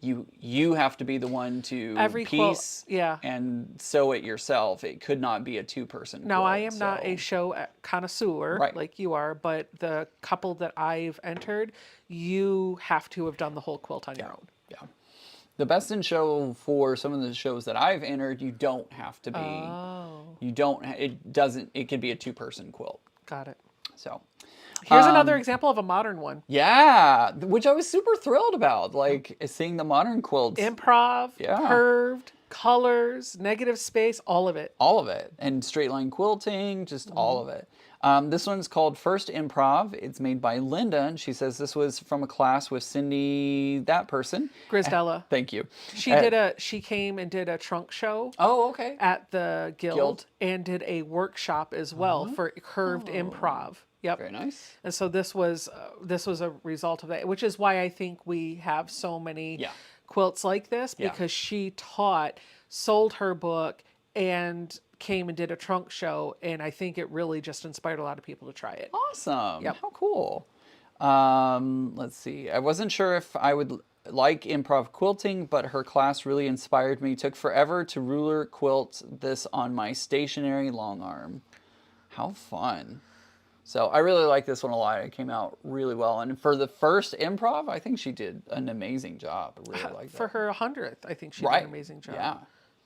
you have to be the one to piece and sew it yourself. It could not be a two-person Now, quilt, I am not a show connoisseur like you are, but the couple that I've entered, you have to have done the whole quilt on your own. Yeah. The best in show for some of the shows that I've entered, you don't have to be. Oh. It could be a two-person quilt. Got it. So. Here's another example of a modern one. Yeah, which I was super thrilled about, like seeing the modern quilts. Improv, curved, colors, negative space, all of it. All of it. And straight line quilting, just all of it. This one's called First Improv. It's made by Linda, and she says this was from a class with Cindy, that person. Grisdella. Thank you. She came and did a trunk show. Oh, okay. At the Guild. And did a workshop as well for curved improv. Yep. Very nice. And so this was a result of that, which is why I think we have so many quilts like this, because she sold her book, and came and did a trunk show, and I think it really just inspired a lot of people to try it. Awesome. Yep. How cool. Let's see. I wasn't sure if I would like improv quilting, but her class really inspired me. Took forever to ruler quilt this on my stationary long arm. How fun. So I really like this one a lot. It came out really well. And for the first improv, I think she did an amazing job. I really like that. For her 100th, I think she did an amazing job. Yeah.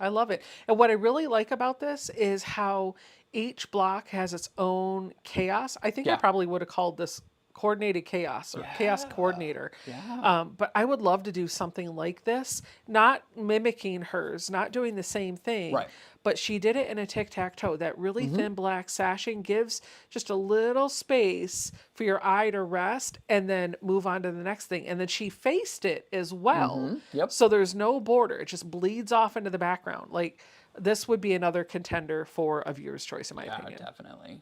I love it. And what I really like about this is how each block has its own chaos. I think I Yeah. probably would have called this coordinated chaos or chaos Yeah. coordinator. Yeah. But I would love to do something like this, not mimicking hers, not doing the same thing, Right. but she did it in a tic-tac-toe. That really thin black sashing gives just a little space for your eye to rest and then move on to the next thing. And then she faced it as well. Yep. So there's no border. It just bleeds off into the background. Like this would be another contender for a viewer's choice, in my Yeah, opinion. definitely.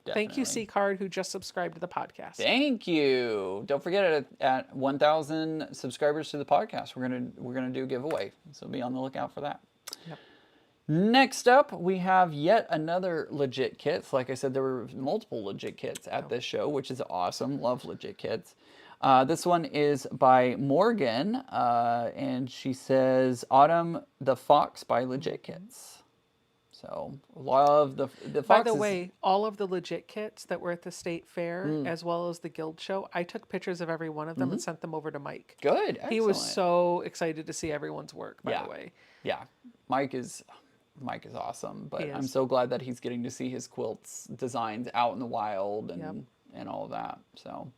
Thank you, Definitely. C Card, who just subscribed to the podcast. Thank you. Don't forget at 1,000 subscribers to the podcast, we're gonna do a giveaway. So be on the lookout for that. Yep. Next up, we have yet another legit kits. Like I said, there were multiple legit kits at this show, which is awesome. Love legit kits. This one is by Morgan, and she says Autumn the Fox by Legit Kits. So love the By fox. the way, all of the legit kits that were at the state fair, as well as the guild show, I took pictures of every one of them and sent them over to Mike. Good. Excellent. He was so excited to see everyone's work, by the way. Yeah, Mike is awesome, but He I'm is. so glad that he's getting to see his quilts designs out in the wild and Yep. and all of that. So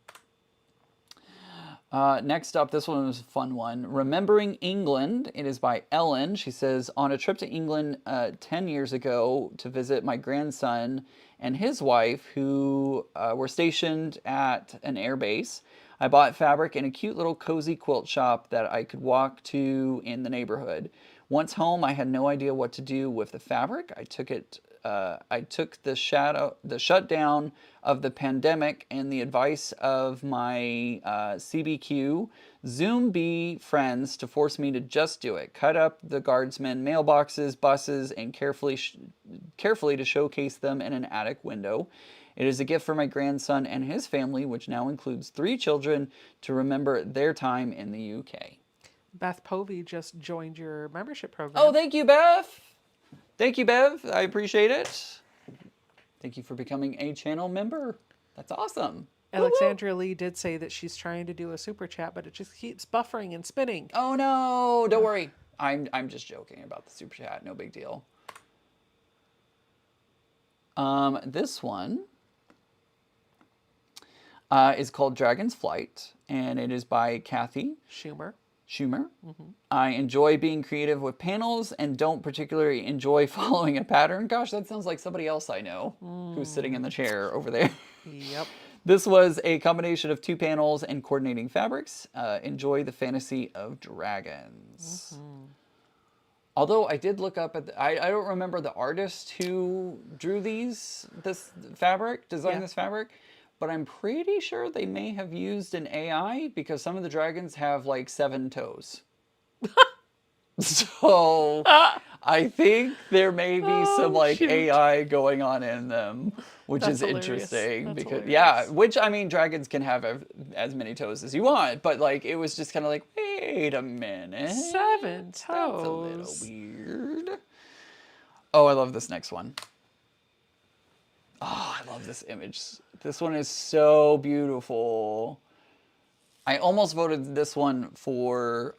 next up, this one was a fun one. Remembering England. It is by Ellen. She says, on a trip to England 10 years ago to visit my grandson and his wife, who were stationed at an air base, I bought fabric in a cute little cozy quilt shop that I could walk to in the neighborhood. Once home, I had no idea what to do with the fabric. I took the shutdown of the pandemic and the advice of my CBQ Zoom B friends to force me to just do it. Cut up the guardsmen mailboxes, buses, and carefully to showcase them in an attic window. It is a gift for my grandson and his family, which now includes 3 children, to remember their time in the UK. Beth Povey just joined your membership program. Oh, thank you, Beth. Thank you, Bev. I appreciate it. Thank you for becoming a channel member. That's awesome. Alexandria Lee did say that she's trying to do a super chat, but it just keeps buffering and spinning. Oh no, don't worry. I'm just joking about the super chat. No big deal. This one is called Dragon's Flight, and it is by Kathy Schumer. I enjoy being creative with panels and don't particularly enjoy following a pattern. Gosh, that sounds like somebody else I know who's sitting in the chair over there. Yep. This was a combination of 2 panels and coordinating fabrics. Enjoy the fantasy of dragons. Although I did look up at I don't remember the artist who drew this fabric, designed this fabric. But I'm pretty sure they may have used an AI because some of the dragons have like 7 toes. So I think there may be some like shoot. AI going on in them, which That's is hilarious. interesting That's because hilarious. which I mean dragons can have as many toes as you want, but like it was just kind of like, wait a minute. 7 That's a little toes. weird. Oh, I love this next one. Oh, I love this image. This one is so beautiful. I almost voted this one for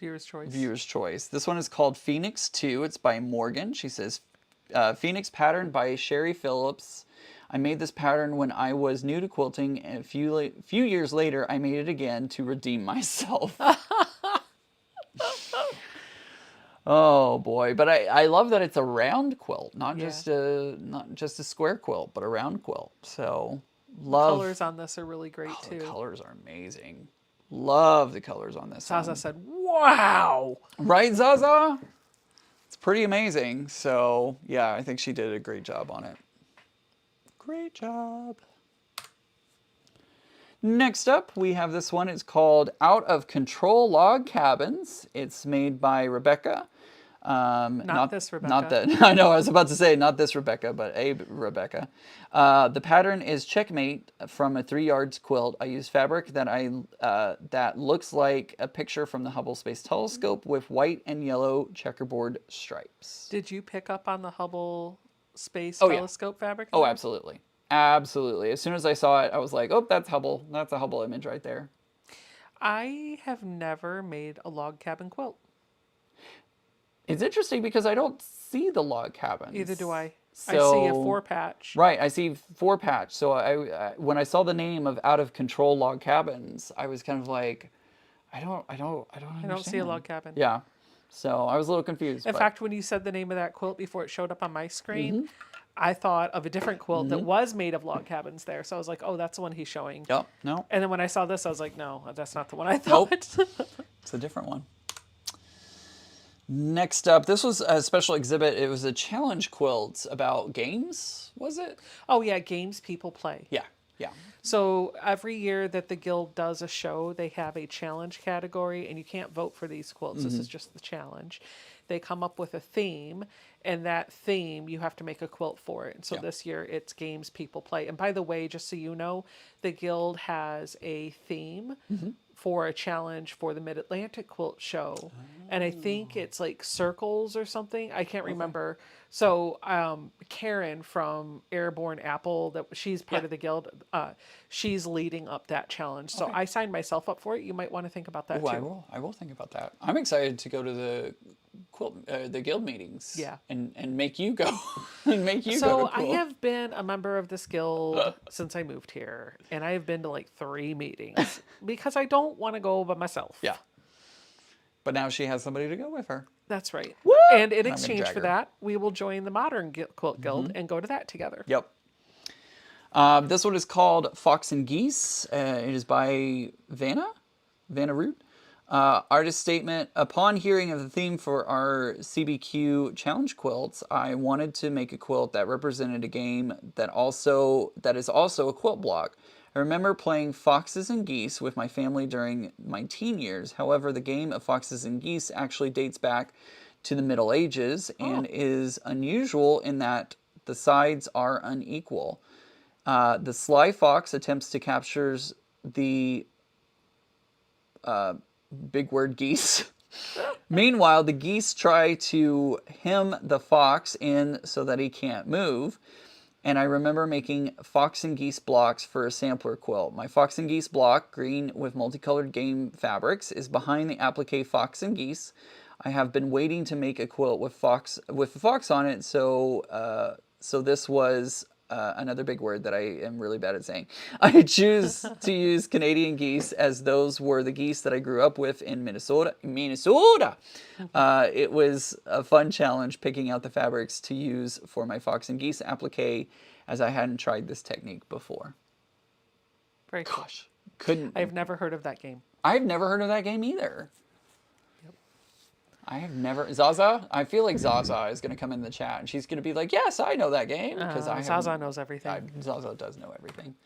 Viewer's choice. Viewer's Choice. This one is called Phoenix 2. It's by Morgan. She says, Phoenix pattern by Sherry Phillips. I made this pattern when I was new to quilting, and a few years later, I made it again to redeem myself. Oh boy, but I love that it's a round quilt, not just a square quilt, but a round quilt. So love Colors on this are really great the too. colors are amazing. Love the colors on this. Zaza one. said, "Wow." Right, Zaza? It's pretty amazing. So yeah, I think she did a great job on it. Great job. Next up, we have this one. It's called Out of Control Log Cabins. It's made by Rebecca. Not this Rebecca. Not that. I know. I was about to say not this Rebecca, but a Rebecca. The pattern is Checkmate from a 3 yards quilt. I use fabric that looks like a picture from the Hubble Space Telescope with white and yellow checkerboard stripes. Did you pick up on the Hubble Space Oh, yeah. Telescope fabric? Oh, absolutely. Absolutely. As soon as I saw it, I was like, oh, that's Hubble. That's a Hubble image right there. I have never made a log cabin quilt. It's interesting because I don't see the log cabins. Either do I. So, I see a 4-patch. Right, I see 4-patch. So when I saw the name of Out of Control Log Cabins, I was kind of like, I don't understand. I don't see a log cabin. Yeah. So I was a little confused. In but- fact, when you said the name of that quilt before it showed up on my screen, I thought of a different quilt that was made of log cabins there. So I was like, oh, that's the one he's showing. Yep, no, And then when I saw this, I was like, no, that's not the one I thought. it's a different one. Next up, this was a special exhibit. It was a challenge quilt about games, was it? Oh, yeah, games people play. Yeah, yeah. So every year that the Guild does a show, they have a challenge category, and you can't vote for these quilts. This is just the challenge. They come up with a theme, and that theme, you have to make a quilt for it. And so this year, it's games people play. And by the way, just so you know, the Guild has a theme for a challenge for the Mid-Atlantic Quilt Show. And I think it's like circles or something. I can't remember. So Karen from Airborne Apple, that she's part of the Guild, she's leading up that challenge. So I signed myself up for it. You might want to think about that too. I will think about that. I'm excited to go to the the Guild meetings. Yeah. And make you go. and make you go So to I quilt. have been a member of this guild since I moved here, and I have been to like 3 meetings because I don't want to go by myself. Yeah. But now she has somebody to go with her. That's right. Woo! And in I'm gonna exchange drag for her. that, we will join the Modern Quilt Guild and go to that together. Yep. This one is called Fox and Geese. It is by Vanna Root. Artist statement: upon hearing of the theme for our CBQ challenge quilts, I wanted to make a quilt that represented a game that is also a quilt block. I remember playing Foxes and Geese with my family during my teen years. However, the game of Foxes and Geese actually dates back to the Middle Ages and is unusual in that the sides are unequal. The sly fox attempts to capture the big word geese. Meanwhile, the geese try to hem the fox in so that he can't move. And I remember making fox and geese blocks for a sampler quilt. My fox and geese block, green with multicolored game fabrics, is behind the applique fox and geese. I have been waiting to make a quilt with a fox on it, so this was another big word that I am really bad at saying. I choose to use Canadian geese as those were the geese that I grew up with in Minnesota. It was a fun challenge picking out the fabrics to use for my fox and geese applique, as I hadn't tried this technique before. Very cool. Gosh, I've never heard of that game. I've never heard of that game either. I have never. Zaza? I feel like Zaza is going to come in the chat and she's going to be like, yes, I know that game. Because Zaza knows everything. Zaza does know everything.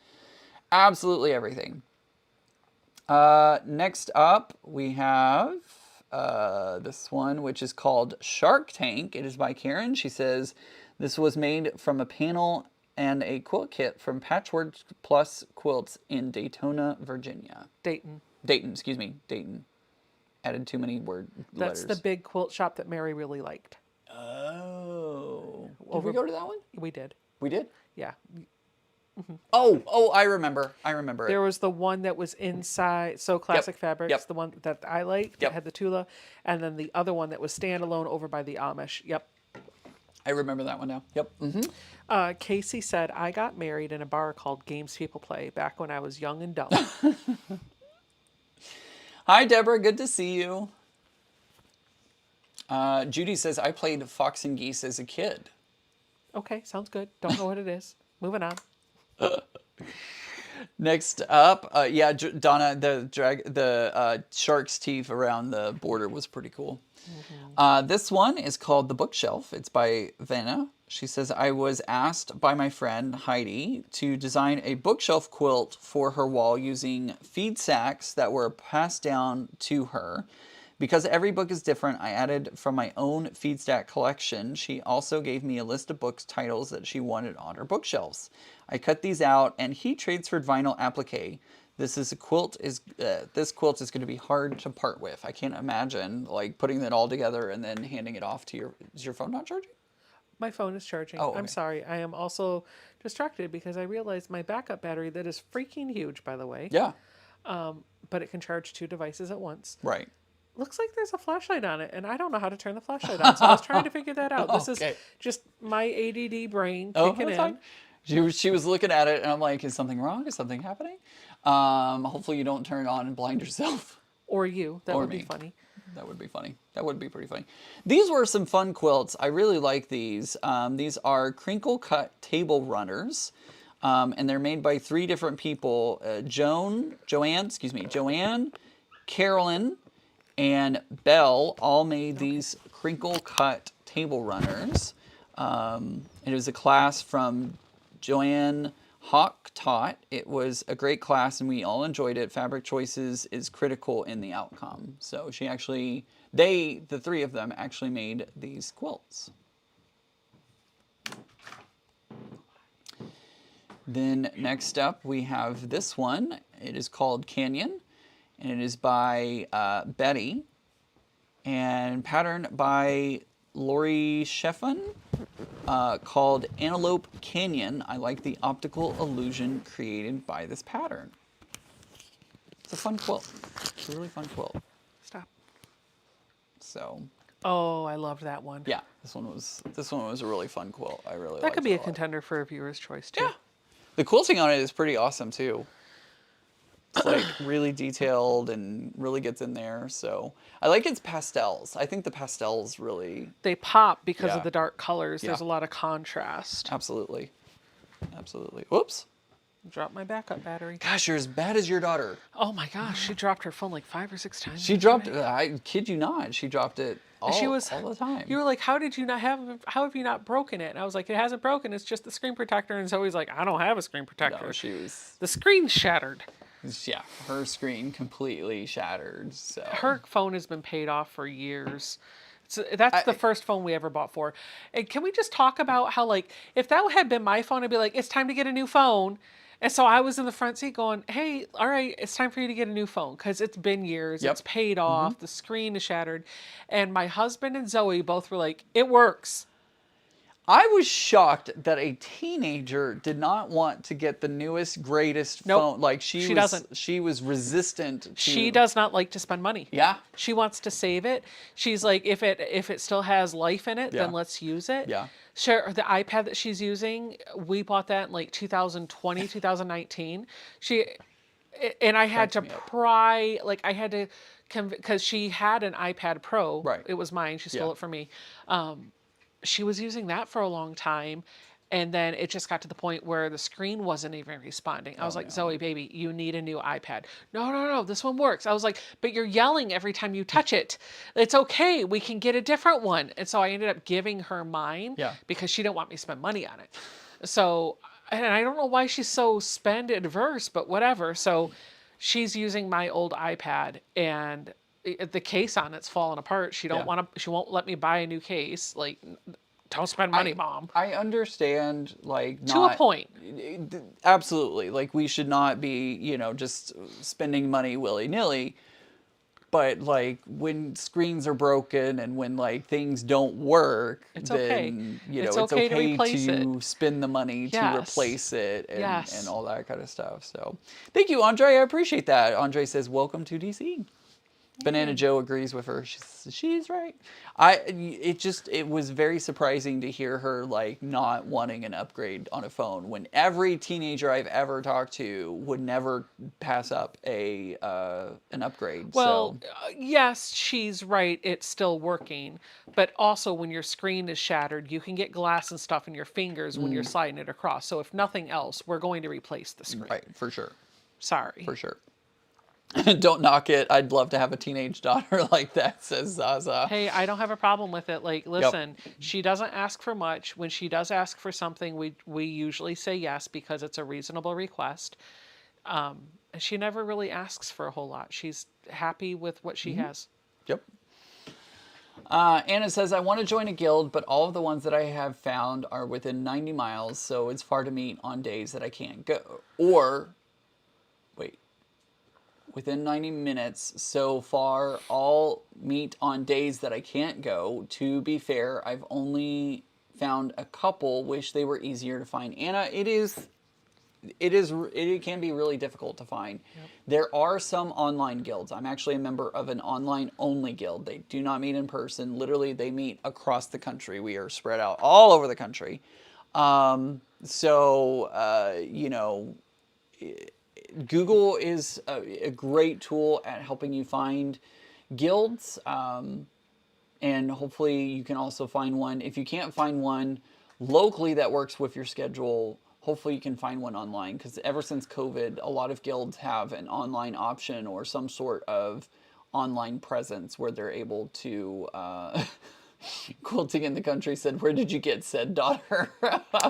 Absolutely everything. Next up, we have this one, which is called Shark Tank. It is by Karen. She says, this was made from a panel and a quilt kit from Patchwork Plus Quilts in Daytona, Virginia. Dayton. Dayton. Added too many letters. That's the big quilt shop that Mary really liked. Oh. Did we go to that one? We did. We did? Yeah. Oh, I remember it. There was the one that was inside, so Classic Fabrics, the one that I liked, that had the Tula, and then the other one that was standalone over by the Amish. Yep. I remember that one now. Yep. Casey said, I got married in a bar called Games People Play back when I was young and dumb. Hi, Deborah. Good to see you. Judy says, I played Fox and Geese as a kid. Okay, sounds good. Don't know what it is. Moving on. Next up, Donna, the shark's teeth around the border was pretty cool. This one is called The Bookshelf. It's by Vanna. She says, I was asked by my friend Heidi to design a bookshelf quilt for her wall using feed sacks that were passed down to her. Because every book is different, I added from my own feed stack collection. She also gave me a list of books titles that she wanted on her bookshelves. I cut these out and heat transferred vinyl applique. This quilt is going to be hard to part with. I can't imagine like putting that all together and then handing it off to is your phone not charging? My phone is charging. Oh, okay. I'm sorry. I am also distracted because I realized my backup battery, that is freaking huge, by the way. Yeah. But it can charge 2 devices at once. Right. looks like there's a flashlight on it, and I don't know how to turn the flashlight on, so I was trying to figure that out. This is Okay. just my ADD brain Oh, kicking that's in. fine. She was looking at it, and I'm like, is something wrong? Is something happening? Hopefully you don't turn it on and blind yourself. Or you. That Or would be me. funny. That would be funny. That would be pretty funny. These were some fun quilts. I really like these. These are crinkle cut table runners. And they're made by 3 different people. Joanne, Carolyn, and Belle all made these crinkle cut table runners. It was a class from Joanne Hawk taught. It was a great class and we all enjoyed it. Fabric choices is critical in the outcome. So she actually, the 3 of them actually made these quilts. Then next up we have this one. It is called Canyon and it is by Betty and patterned by Lori Sheffin, called Antelope Canyon. I like the optical illusion created by this pattern. It's a fun quilt. It's a really fun quilt. Stop. So. Oh, I loved that one. Yeah, this one was a really fun quilt. I really liked it. That could be a contender for a viewer's choice too. Yeah. The quilting on it is pretty awesome too. It's like really detailed and really gets in there. So I like its pastels. I think the pastels really. They pop because Yeah. of the dark colors. Yeah. There's a lot of contrast. Absolutely. Absolutely. Whoops. Drop my backup battery. Gosh, you're as bad as your daughter. Oh my gosh, she dropped her phone like 5 or 6 times. She dropped it. I kid you not. She dropped it all the time. You were like, how have you not broken it? And I was like, it hasn't broken. It's just the screen protector. And Zoe's like, I don't have a screen protector. No, she was. The screen's shattered. Yeah, her screen completely shattered. So Her phone has been paid off for years. So that's the first phone we ever bought for. And can we just talk about how, like, if that had been my phone, I'd be like, it's time to get a new phone. And so I was in the front seat going, hey, all right, it's time for you to get a new phone because it's been years. Yep. It's paid off. The screen is shattered. And my husband and Zoe both were like, it works. I was shocked that a teenager did not want to get the newest, greatest phone. Like she doesn't. She was resistant to. She does not like to spend money. Yeah. She wants to save it. She's like, if it still has life in it, Yeah. then let's use it. Yeah. Sure. The iPad that she's using, we bought that in like 2020, 2019. And I had to pry, like I had to, because she had an iPad Pro. Right. It was mine. She stole Yeah. it from me. She was using that for a long time. And then it just got to the point where the screen wasn't even responding. I was like, Zoe, baby, you need a new iPad. No, this one works. I was like, but you're yelling every time you touch it. It's okay. We can get a different one. And so I ended up giving her mine because she didn't want me to spend money on it. So, and I don't know why she's so spend adverse, but whatever. So she's using my old iPad and the case on it's falling apart. She won't let me buy a new case. Like, don't spend money, Mom. I understand, like, to a point. Absolutely. Like, we should not be, just spending money willy-nilly. But, like, when screens are broken and when, like, things don't work, it's then, okay. It's okay to replace to spend the money to replace it and, Yes. and all that kind of stuff. So, thank you, Andre. I appreciate that. Andre says, welcome to DC. Banana Joe agrees with her. She's right. It was very surprising to hear her like not wanting an upgrade on a phone when every teenager I've ever talked to would never pass up an upgrade. Well, yes, she's right. It's still working, but also when your screen is shattered, you can get glass and stuff in your fingers when you're sliding it across. So if nothing else, we're going to replace the screen. Right, for sure. Sorry. For sure. Don't knock it. I'd love to have a teenage daughter like that, says Zaza. Hey, I don't have a problem with it. Like, listen, she doesn't ask for much. When she does ask for something, we usually say yes because it's a reasonable request. And she never really asks for a whole lot. She's happy with what she has. Yep. Anna says, I want to join a guild, but all of the ones that I have found are within 90 miles, so it's far to meet on days that I can't go. Or, wait, within 90 minutes, so far, all meet on days that I can't go. To be fair, I've only found a couple, wish they were easier to find. Anna, it is it can be really difficult to find. There are some online guilds. I'm actually a member of an online only guild. They do not meet in person. Literally, they meet across the country. We are spread out all over the country. You know, Google is a great tool at helping you find guilds. And hopefully you can also find one. If you can't find one locally that works with your schedule, hopefully you can find one online, because ever since COVID, a lot of guilds have an online option or some sort of online presence where they're able to Quilting in the Country said, "Where did you get said daughter?"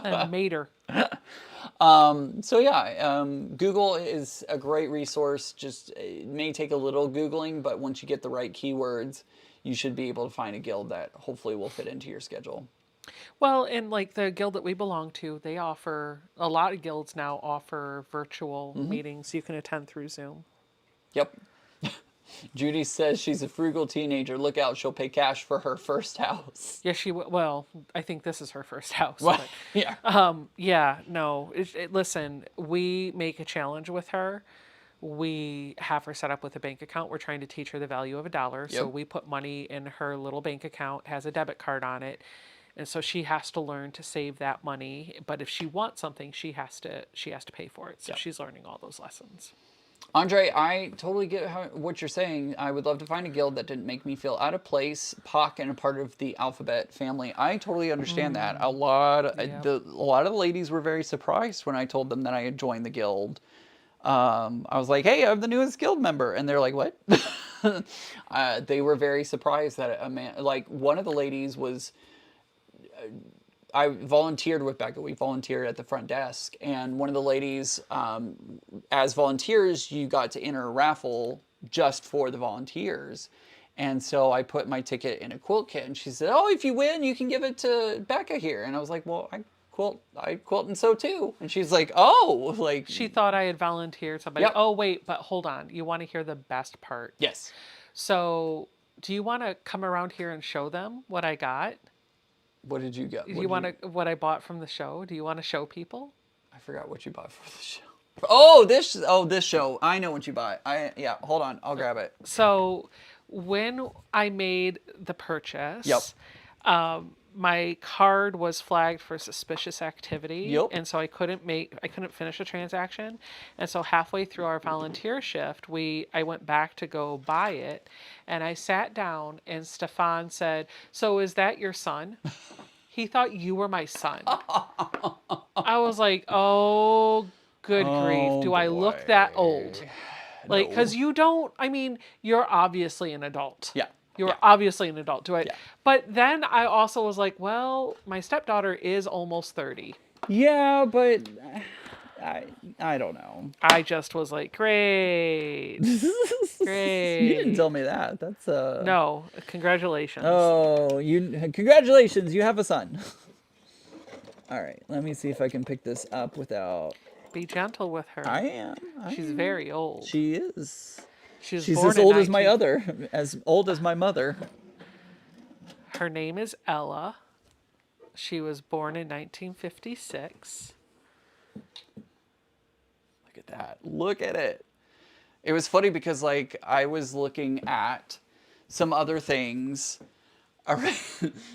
And Mater. Google is a great resource. Just it may take a little Googling, but once you get the right keywords, you should be able to find a guild that hopefully will fit into your schedule. Well, and like the guild that we belong to, they offer, a lot of guilds now offer virtual meetings you can attend through Zoom. Yep. Judy says she's a frugal teenager. Look out, she'll pay cash for her first house. Yeah, well, I think this is her first house. Well, But, yeah. no. Listen, we make a challenge with her. We have her set up with a bank account. We're trying to teach her the value of $1. So Yep. we put money in her little bank account, has a debit card on it. And so she has to learn to save that money. But if she wants something, she has to pay for it. So she's learning all those lessons. Andre, I totally get what you're saying. I would love to find a guild that didn't make me feel out of place, POC, and a part of the alphabet family. I totally understand that. A lot of the ladies were very surprised when I told them that I had joined the guild. I was like, "Hey, I'm the newest guild member," and they're like, "What?" They were very surprised that a man, like one of the ladies was. I volunteered with Becca. We volunteered at the front desk, and one of the ladies, as volunteers, you got to enter a raffle just for the volunteers. And so I put my ticket in a quilt kit, and she said, "Oh, if you win, you can give it to Becca here." And I was like, "Well, I quilt and sew too." And she's like, "Oh," like She thought I had volunteered somebody. Yep. Oh, wait, but hold on. You want to hear the best part? yes. So, do you want to come around here and show them what I got? What did you get? Do you want to what I bought from the show? Do you want to show people? I forgot what you bought for the show. Oh, this show. I know what you bought. Hold on. I'll grab it. So, when I made the purchase, Yep. My card was flagged for suspicious activity, Yep. and so I couldn't finish the transaction. And so halfway through our volunteer shift, I went back to go buy it, and I sat down, and Stefan said, "So is that your son?" He thought you were my son. I was like, "Oh, good grief! Do I look that old?" Like, because you don't. I mean, you're obviously an adult. Yeah. You're obviously an adult. But then I also was like, well, my stepdaughter is almost 30. Yeah, but I don't know. I just was like, great. Great. You didn't tell me that. That's No, congratulations. Oh, congratulations, you have a son. All right, let me see if I can pick this up without. Be gentle with her. I am. She's very old. She is. She's She's born as in old as 19 as old as my mother. Her name is Ella. She was born in 1956. Look at that. Look at it. It was funny because like I was looking at some other things.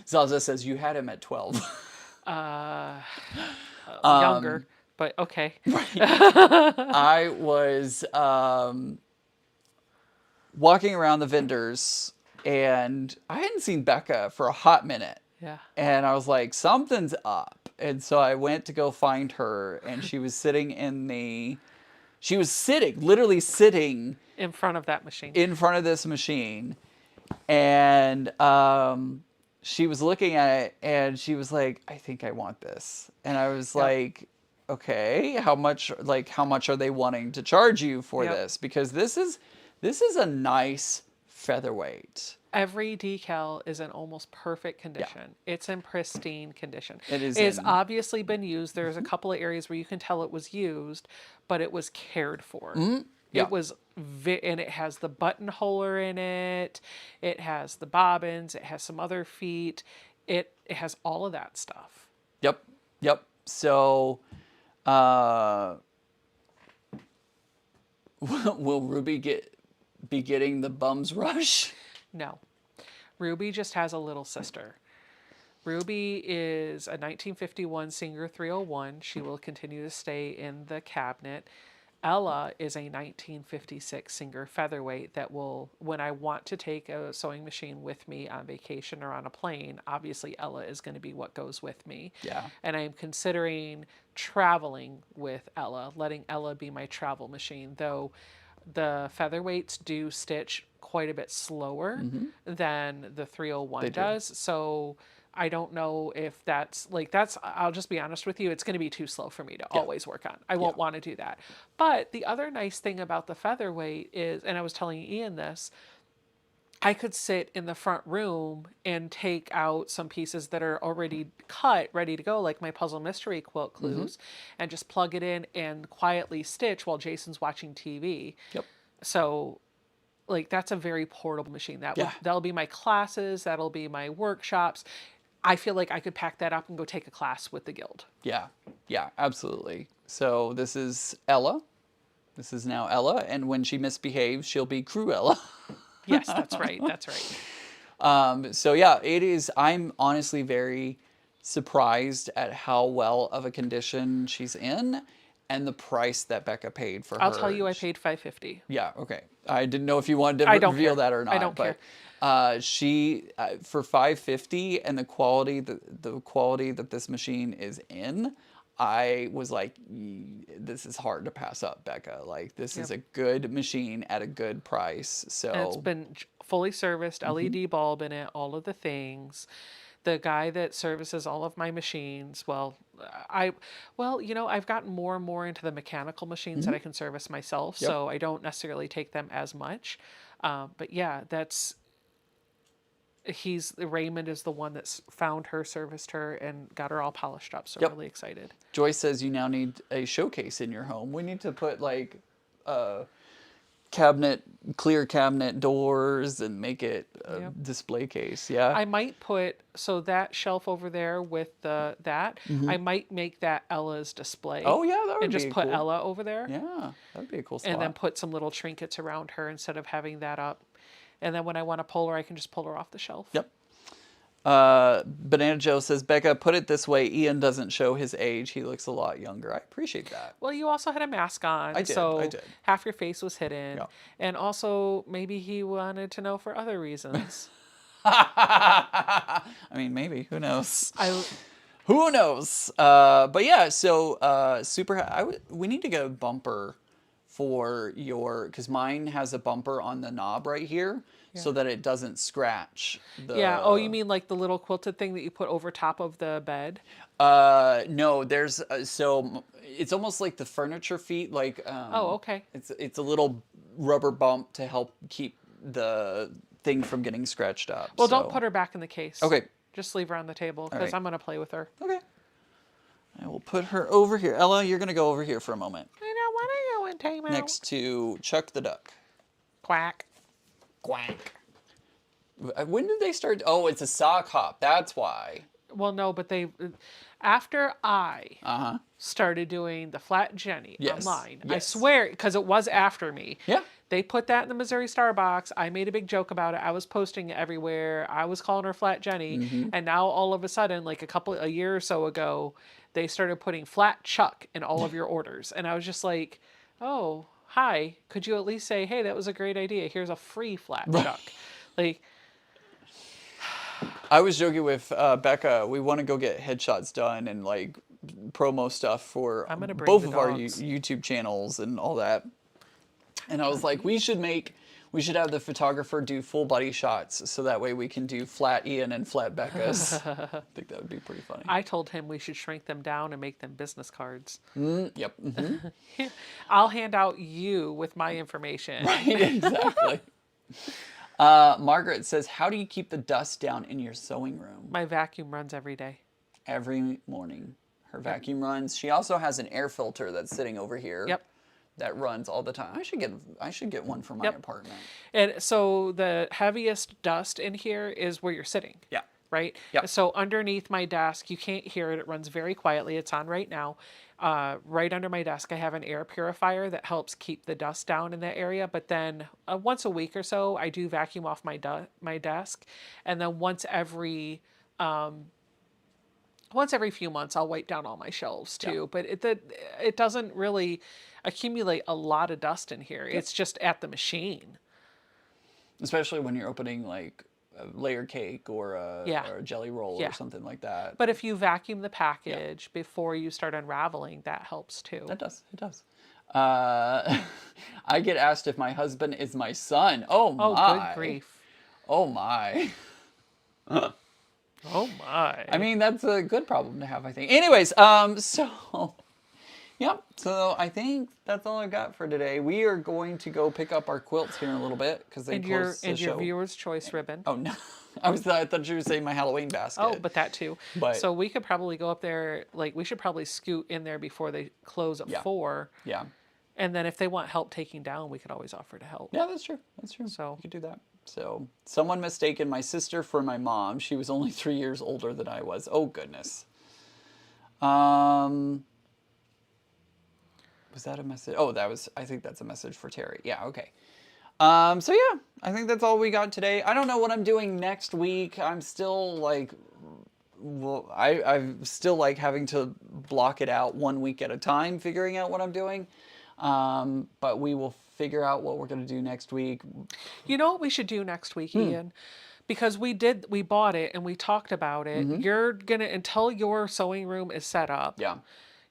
Zaza says you had him at 12. Younger, but okay. I was walking around the vendors, and I hadn't seen Becca for a hot minute. Yeah. And I was like, something's up. And so I went to go find her, and she was literally sitting In front of that machine. in front of this machine. And she was looking at it, and she was like, "I think I want this." And I was like, "Okay, how much are they wanting to charge you for this? Because this is a nice featherweight." Every decal is in almost perfect condition. Yeah. It's in pristine condition. It is It's in- obviously been used. There's a couple of areas where you can tell it was used, but it was cared for. Yeah. It was, and it has the buttonholer in it. It has the bobbins. It has some other feet. It has all of that stuff. Yep. So, Will Ruby be getting the bum's rush? No. Ruby just has a little sister. Ruby is a 1951 Singer 301. She will continue to stay in the cabinet. Ella is a 1956 Singer Featherweight that will, when I want to take a sewing machine with me on vacation or on a plane, obviously Ella is going to be what goes with me. Yeah. And I am considering traveling with Ella, letting Ella be my travel machine, though the featherweights do stitch quite a bit slower than the 301 They do. does. So I don't know if I'll just be honest with you, it's going to be too slow for me to always work on. I won't want to do that. But the other nice thing about the featherweight is, and I was telling Ian this, I could sit in the front room and take out some pieces that are already cut, ready to go, like my puzzle mystery quilt clues, and just plug it in and quietly stitch while Jason's watching TV. Yep. So, like, that's a very portable machine. That'll be my classes, that'll be my workshops. I feel like I could pack that up and go take a class with the guild. Yeah. Yeah, absolutely. So this is Ella. This is now Ella, and when she misbehaves, she'll be Cruella. Yes, that's right. That's right. So yeah, it is. I'm honestly very surprised at how well of a condition she's in, and the price that Becca paid for her. I'll tell you, I paid $550. Yeah. Okay. I didn't know if you wanted to reveal that or not. I don't care. She for $550 and the quality that this machine is in, I was like, this is hard to pass up, Becca. Like, this is a good machine at a good price. So And it's been fully serviced, LED bulb in it, all of the things. The guy that services all of my machines, I've gotten more and more into the mechanical machines that I can service myself, so I don't necessarily take them as much. But yeah, Raymond is the one that's found her, serviced her, and got her all polished up. So I'm really excited. Joyce says you now need a showcase in your home. We need to put like clear cabinet doors and make it a display case. Yeah. I might put, so that shelf over there with I might make that Ella's display. Oh yeah, that would and be just put cool. Ella over there. Yeah, that'd be a cool spot. And then put some little trinkets around her instead of having that up. And then when I want to pull her, I can just pull her off the shelf. Yep. Banana Joe says, Becca, put it this way, Ian doesn't show his age. He looks a lot younger. I appreciate that. Well, you also had a mask on. I did. So half your face was hidden. Yeah. And also, maybe he wanted to know for other reasons. I mean, maybe. Who knows? Who knows? But yeah, so we need to get a bumper for because mine has a bumper on the knob right here so that it doesn't scratch the... Yeah. Oh, you mean like the little quilted thing that you put over top of the bed? No, there's so it's almost like the furniture feet, like oh, okay. It's a little rubber bump to help keep the thing from getting scratched up. Well, don't put her back in the case. Okay. Just leave her on the table because I'm going to play with her. Okay. I will put her over here. Ella, you're going to go over here for a moment. I don't want to go in timeout. Next to Chuck the Duck. Quack. Quack. When did they start? Oh, it's a sock hop. That's why. Well, no, but after I started doing the Flat Jenny online, I swear, because it was after me. Yeah. They put that in the Missouri Star box. I made a big joke about it. I was posting it everywhere. I was calling her Flat Jenny. And now all of a sudden, like a year or so ago, they started putting Flat Chuck in all of your orders. And I was just like, oh, hi. Could you at least say, hey, that was a great idea. Here's a free Flat Chuck. Like, I was joking with Becca. We want to go get headshots done and like promo stuff for both of our YouTube channels and all that. And I was like, we should have the photographer do full body shots so that way we can do flat Ian and flat Becca's. I think that would be pretty funny. I told him we should shrink them down and make them business cards. Yep. I'll hand out you with my information. Right, exactly. Margaret says, how do you keep the dust down in your sewing room? My vacuum runs every day. Every morning. Her vacuum runs. She also has an air filter that's sitting over here. Yep. That runs all the time. I should get one for my apartment. And so the heaviest dust in here is where you're sitting. Yeah. right? Yep. So underneath my desk, you can't hear it. It runs very quietly. It's on right now. Right under my desk, I have an air purifier that helps keep the dust down in that area. But then once a week or so, I do vacuum off my desk, and then once every few months, I'll wipe down all my shelves too. But it doesn't really accumulate a lot of dust in here. It's just at the machine. Especially when you're opening like a layer cake or a jelly roll or something like that. But if you vacuum the package before you start unraveling, that helps too. That does. It does. I get asked if my husband is my son. Oh my. Oh, good grief. Oh my. Oh my. I mean, that's a good problem to have, I think. Anyways, so yeah, so I think that's all I got for today. We are going to go pick up our quilts here in a little bit because they close the show. Your viewer's choice ribbon. Oh no, I thought you were saying my Halloween basket. Oh, but that too. But so we could probably go up there. Like we should probably scoot in there before they close at 4. Yeah. And then if they want help taking down, we could always offer to help. Yeah, that's true. That's true. So we could do that. So someone mistaken my sister for my mom. She was only 3 years older than I was. Oh goodness. Was that a message? Oh, I think that's a message for Terry. Yeah, okay. So yeah, I think that's all we got today. I don't know what I'm doing next week. I'm still like, well, I'm still like having to block it out 1 week at a time, figuring out what I'm doing. But we will figure out what we're going to do next week. You know what we should do next week, Ian? Because we bought it and we talked about it. You're going to, until your sewing room is set up. Yeah.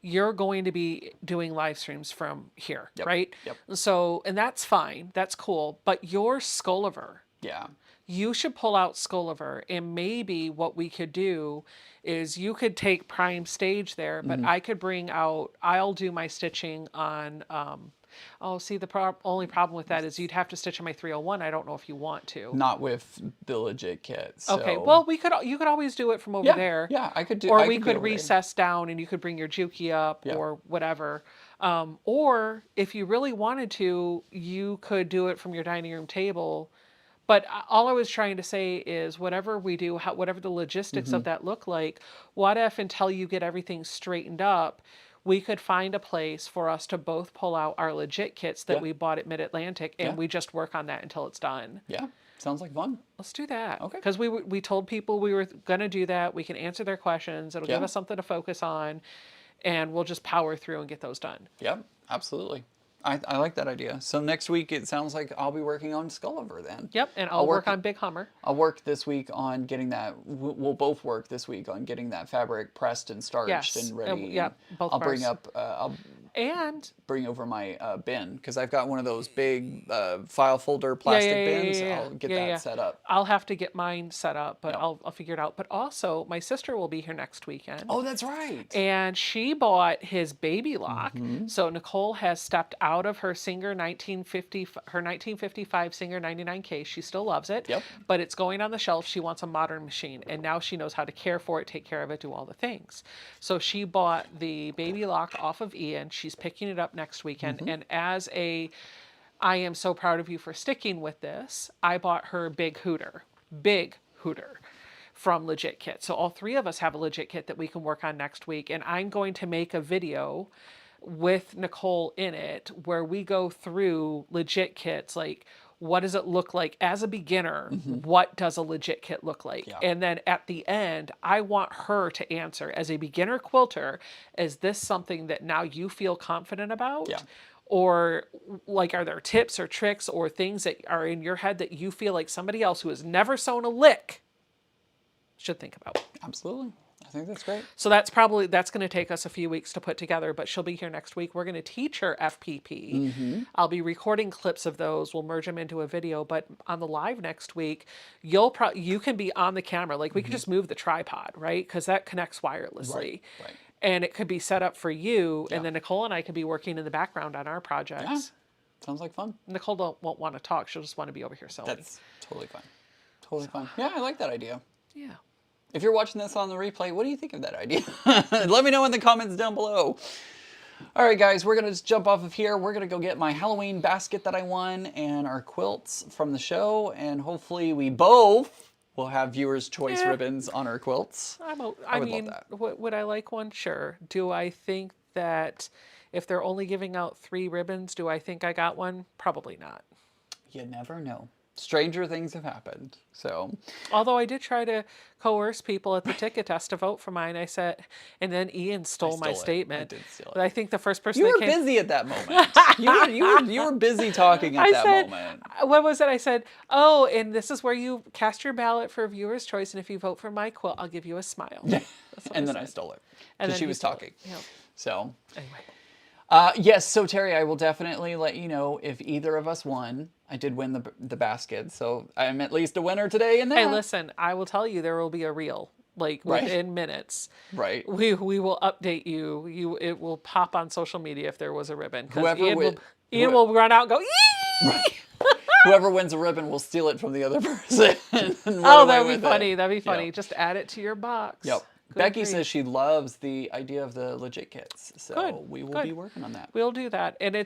You're going to be doing live streams from here, right? Yep. So, and that's fine. That's cool. But your Skulliver, Yeah. you should pull out Skulliver. And maybe what we could do is you could take prime stage there, but I could I'll do my stitching on, the only problem with that is you'd have to stitch on my 301. I don't know if you want to. Not with the legit kit. So. Okay, well, you could always do it from over there. Yeah, I could do. Or we could recess down and you could bring your Juki up or whatever. Or if you really wanted to, you could do it from your dining room table. But all I was trying to say is whatever we do, whatever the logistics of that look like, what if until you get everything straightened up, we could find a place for us to both pull out our legit kits that we bought at Mid-Atlantic and we just work on that until it's done. Yeah, sounds like fun. Let's do that. Okay. Because we told people we were going to do that. We can answer their questions. It'll give us something to focus on. And we'll just power through and get those done. Yep, absolutely. I like that idea. So next week, it sounds like I'll be working on Skulliver then. Yep, and I'll work on Big Hummer. I'll work this week on getting that. We'll both work this week on getting that fabric pressed and starched and ready. Yep, both I'll of ours. bring up. Bring over my bin because I've got one of those big file folder plastic bins. I'll get that set up. I'll have to get mine set up, but I'll figure it out. But also, my sister will be here next weekend. Oh, that's right. And she bought his baby lock. So Nicole has stepped out of her Singer 1955 Singer 99K. She still loves it. Yep. But it's going on the shelf. She wants a modern machine. And now she knows how to care for it, take care of it, do all the things. So she bought the baby lock off of Ian. She's picking it up next weekend. And I am so proud of you for sticking with this. I bought her Big Hooter from Legit Kit. So all three of us have a Legit Kit that we can work on next week. And I'm going to make a video with Nicole in it where we go through Legit Kits, like what does it look like as a beginner? What does a Legit Kit look like? Yeah. And then at the end, I want her to answer as a beginner quilter, is this something that now you feel confident about? Yeah. Or like, are there tips or tricks or things that are in your head that you feel like somebody else who has never sewn a lick should think about? Absolutely. I think that's great. So that's going to take us a few weeks to put together, but she'll be here next week. We're going to teach her FPP. I'll be recording clips of those. We'll merge them into a video, but on the live next week, you can be on the camera. Like we can just move the tripod, right? Because that connects wirelessly. Right. And it could be set up for you, and then Nicole and I could be working in the background on our projects. Yeah. Sounds like fun. Nicole won't want to talk. She'll just want to be over here sewing. That's totally fine. Totally fine. Yeah, I like that idea. Yeah. If you're watching this on the replay, what do you think of that idea? Let me know in the comments down below. All right, guys, we're going to just jump off of here. We're going to go get my Halloween basket that I won and our quilts from the show, and hopefully we both We'll have viewers' choice Yeah. ribbons on our quilts. I would love mean, that. would I like one? Sure. Do I think that if they're only giving out 3 ribbons, do I think I got one? Probably not. You never know. Stranger things have happened. So, Although I did try to coerce people at the ticket test to vote for mine. I said, and then Ian stole my stole it. statement. I did steal it. But I think the first person you that were came. busy at that moment. You were busy talking at I that said, moment. what was it? I said, oh, and this is where you cast your ballot for viewer's choice, and if you vote for my quilt, I'll give you a smile. That's what And then said. I stole it And because then she he was stole talking. it. Yep. So, Anyway. yes. So Terry, I will definitely let you know if either of us won. I did win the basket, so I'm at least a winner today in that. Hey, listen, I will tell you there will be a reel like Right. within minutes. Right. We will update you. It will pop on social media if there was a ribbon. Because Whoever Ian will run out and go, yee! Right. Whoever wins a ribbon will steal it from the other person. And run Oh, away that'd be with funny. it. That'd be funny. Yep. Just add it to your box. Yep. Good Becky grief. says she loves the idea of the legit kits, so Good, we will good. be working on that. We'll do that. And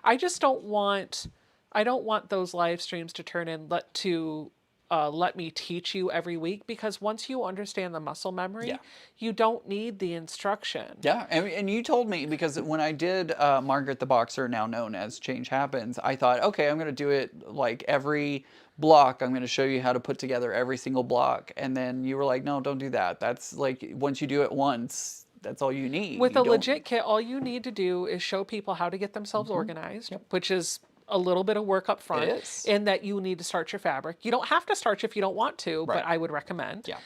I just don't want, I don't want those live streams to turn in let me teach you every week, because once you understand the muscle memory, Yeah. you don't need the instruction. Yeah, and you told me, because when I did Margaret the Boxer, now known as Change Happens, I thought, okay, I'm going to do it like every block. I'm going to show you how to put together every single block. And then you were like, no, don't do that. That's like, once you do it once, that's all you need. With You a don't- legit kit, all you need to do is show people how to get themselves organized, which is a little bit of work up front. It is. In that you need to starch your fabric. You don't have to starch if you don't want to, Right. but I would recommend. Yeah.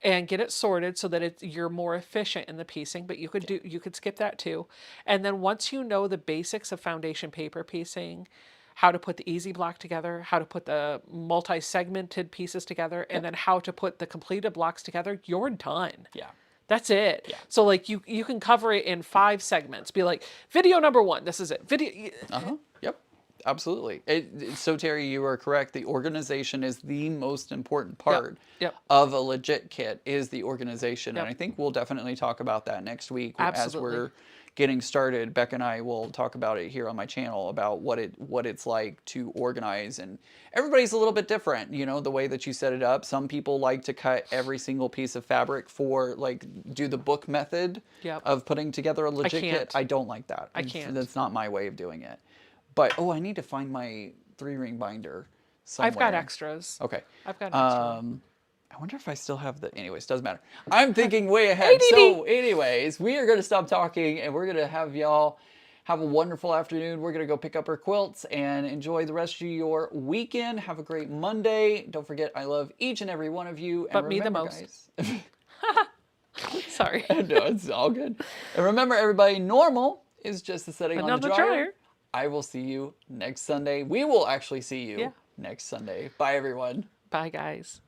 And get it sorted so that you're more efficient in the piecing, but you could skip that too. And then once you know the basics of foundation paper piecing, how to put the easy block together, how to put the multi-segmented pieces together, and then how to put the completed blocks together, you're done. Yeah. That's it. So like you can cover it in 5 segments. Be like, video number 1, this is it. Video. Yep. Absolutely. So Terry, you are correct. The organization is the most important part Yep. of a legit kit, is the organization. Yep. And I think we'll definitely talk about that next week Absolutely. as we're getting started. Beck and I will talk about it here on my channel, about what it's like to organize. And everybody's a little bit different, you know, the way that you set it up. Some people like to cut every single piece of fabric for, like, do the book method Yep. of putting together a legit kit. can't. I don't like that. I can't. That's not my way of doing it. But, I need to find my 3-ring binder somewhere. I've got extras. Okay. I've got extras. I wonder if I still have the... Anyways, doesn't matter. I'm thinking way ahead. ADD. So, anyways, we are going to stop talking, and we're going to have y'all have a wonderful afternoon. We're going to go pick up our quilts and enjoy the rest of your weekend. Have a great Monday. Don't forget, I love each and every one of you. And But me the remember, most. guys, Sorry. no, it's all good. And remember, everybody, normal is just the setting on the dryer. dryer. I will see you next Sunday. We will actually see you Yeah. next Sunday. Bye, everyone. Bye, guys.